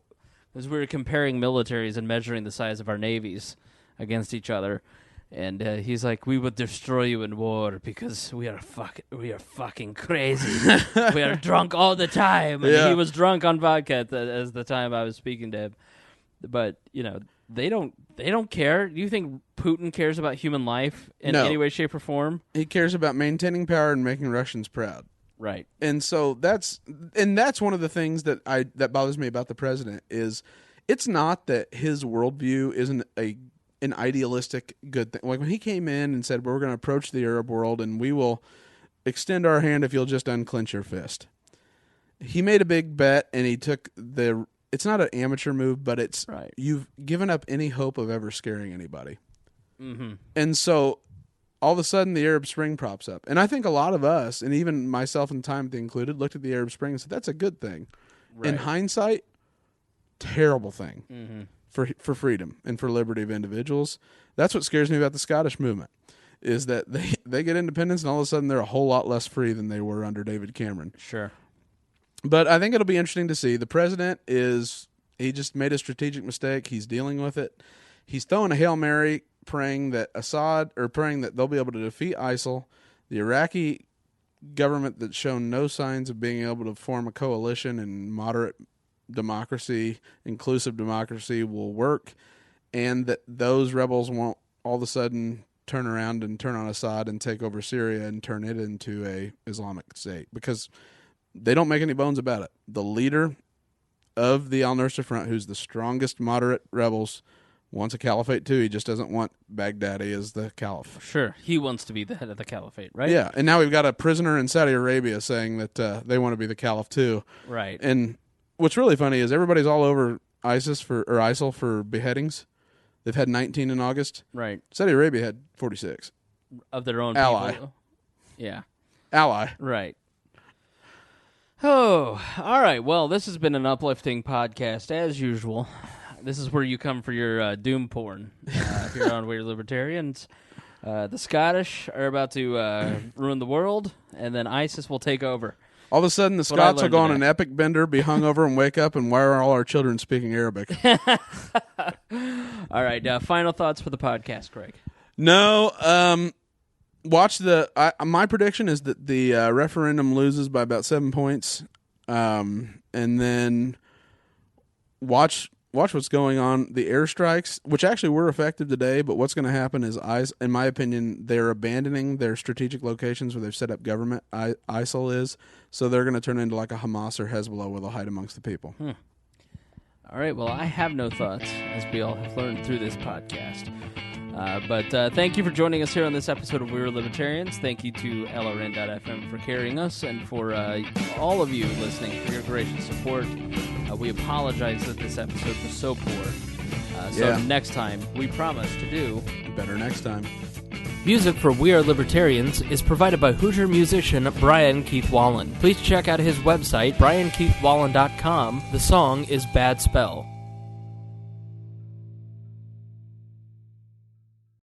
S1: as we were comparing militaries and measuring the size of our navies against each other. And he's like, we would destroy you in war because we are fucking crazy. We are drunk all the time. And he was drunk on vodka as the time I was speaking to him. But they don't care. Do you think Putin cares about human life in any way, shape, or form?
S2: He cares about maintaining power and making Russians proud.
S1: Right.
S2: And so that's one of the things that bothers me about the president is it's not that his worldview isn't an idealistic good thing. Like when he came in and said, we're going to approach the Arab world and we will extend our hand if you'll just unclench your fist. He made a big bet and he took it's not an amateur move, but it's you've given up any hope of ever scaring anybody.
S1: Mm-hmm.
S2: And so all of a sudden the Arab Spring props up. And I think a lot of us, and even myself and Timothy included, looked at the Arab Spring and said, that's a good thing. Right. In hindsight, terrible thing. Mm-hmm. For freedom and for liberty of individuals. That's what scares me about the Scottish movement, is that they get independence and all of a sudden they're a whole lot less free than they were under David Cameron.
S1: Sure.
S2: But I think it'll be interesting to see. The president he just made a strategic mistake. He's dealing with it. He's throwing a Hail Mary, praying that they'll be able to defeat ISIL. The Iraqi government that's shown no signs of being able to form a coalition and moderate democracy, inclusive democracy will work, and that those rebels won't all of a sudden turn around and turn on Assad and take over Syria and turn it into a Islamic state, because they don't make any bones about it. The leader of the Al-Nusra Front, who's the strongest moderate rebels, wants a caliphate too. He just doesn't want Baghdadi as the caliph.
S1: Sure, he wants to be the head of the caliphate, right?
S2: Yeah, and now we've got a prisoner in Saudi Arabia saying that they want to be the caliph too.
S1: Right.
S2: And what's really funny is everybody's all over ISIL for beheadings. They've had 19 in August.
S1: Right.
S2: Saudi Arabia had 46.
S1: Of their own
S2: ally.
S1: People. Yeah.
S2: Ally.
S1: Right. Oh, all right. Well, this has been an uplifting podcast, as usual. This is where you come for your doom porn here on Weird Libertarians. The Scottish are about to ruin the world, and then ISIS will take over.
S2: All of a sudden, the Scots will go on an epic bender, be hungover, and wake up, and why are all our children speaking Arabic?
S1: All right, final thoughts for the podcast, Craig.
S2: No, watch my prediction is that the referendum loses by about 7 points, and then watch what's going on. The airstrikes, which actually were effective today, but what's going to happen is, in my opinion, they're abandoning their strategic locations where they've set up government. ISIL is, so they're going to turn into like a Hamas or Hezbollah where they'll hide amongst the people.
S1: All right, well, I have no thoughts, as we all have learned through this podcast. But thank you for joining us here on this episode of We're Libertarians. Thank you to LRN.FM for carrying us, and for all of you listening for your gracious support. We apologize that this episode was so poor. Next time, we promise to do
S2: better next time.
S1: Music for We Are Libertarians is provided by Hoosier musician Brian Keith Wallen. Please check out his website, briankeithwallen.com. The song is Bad Spell.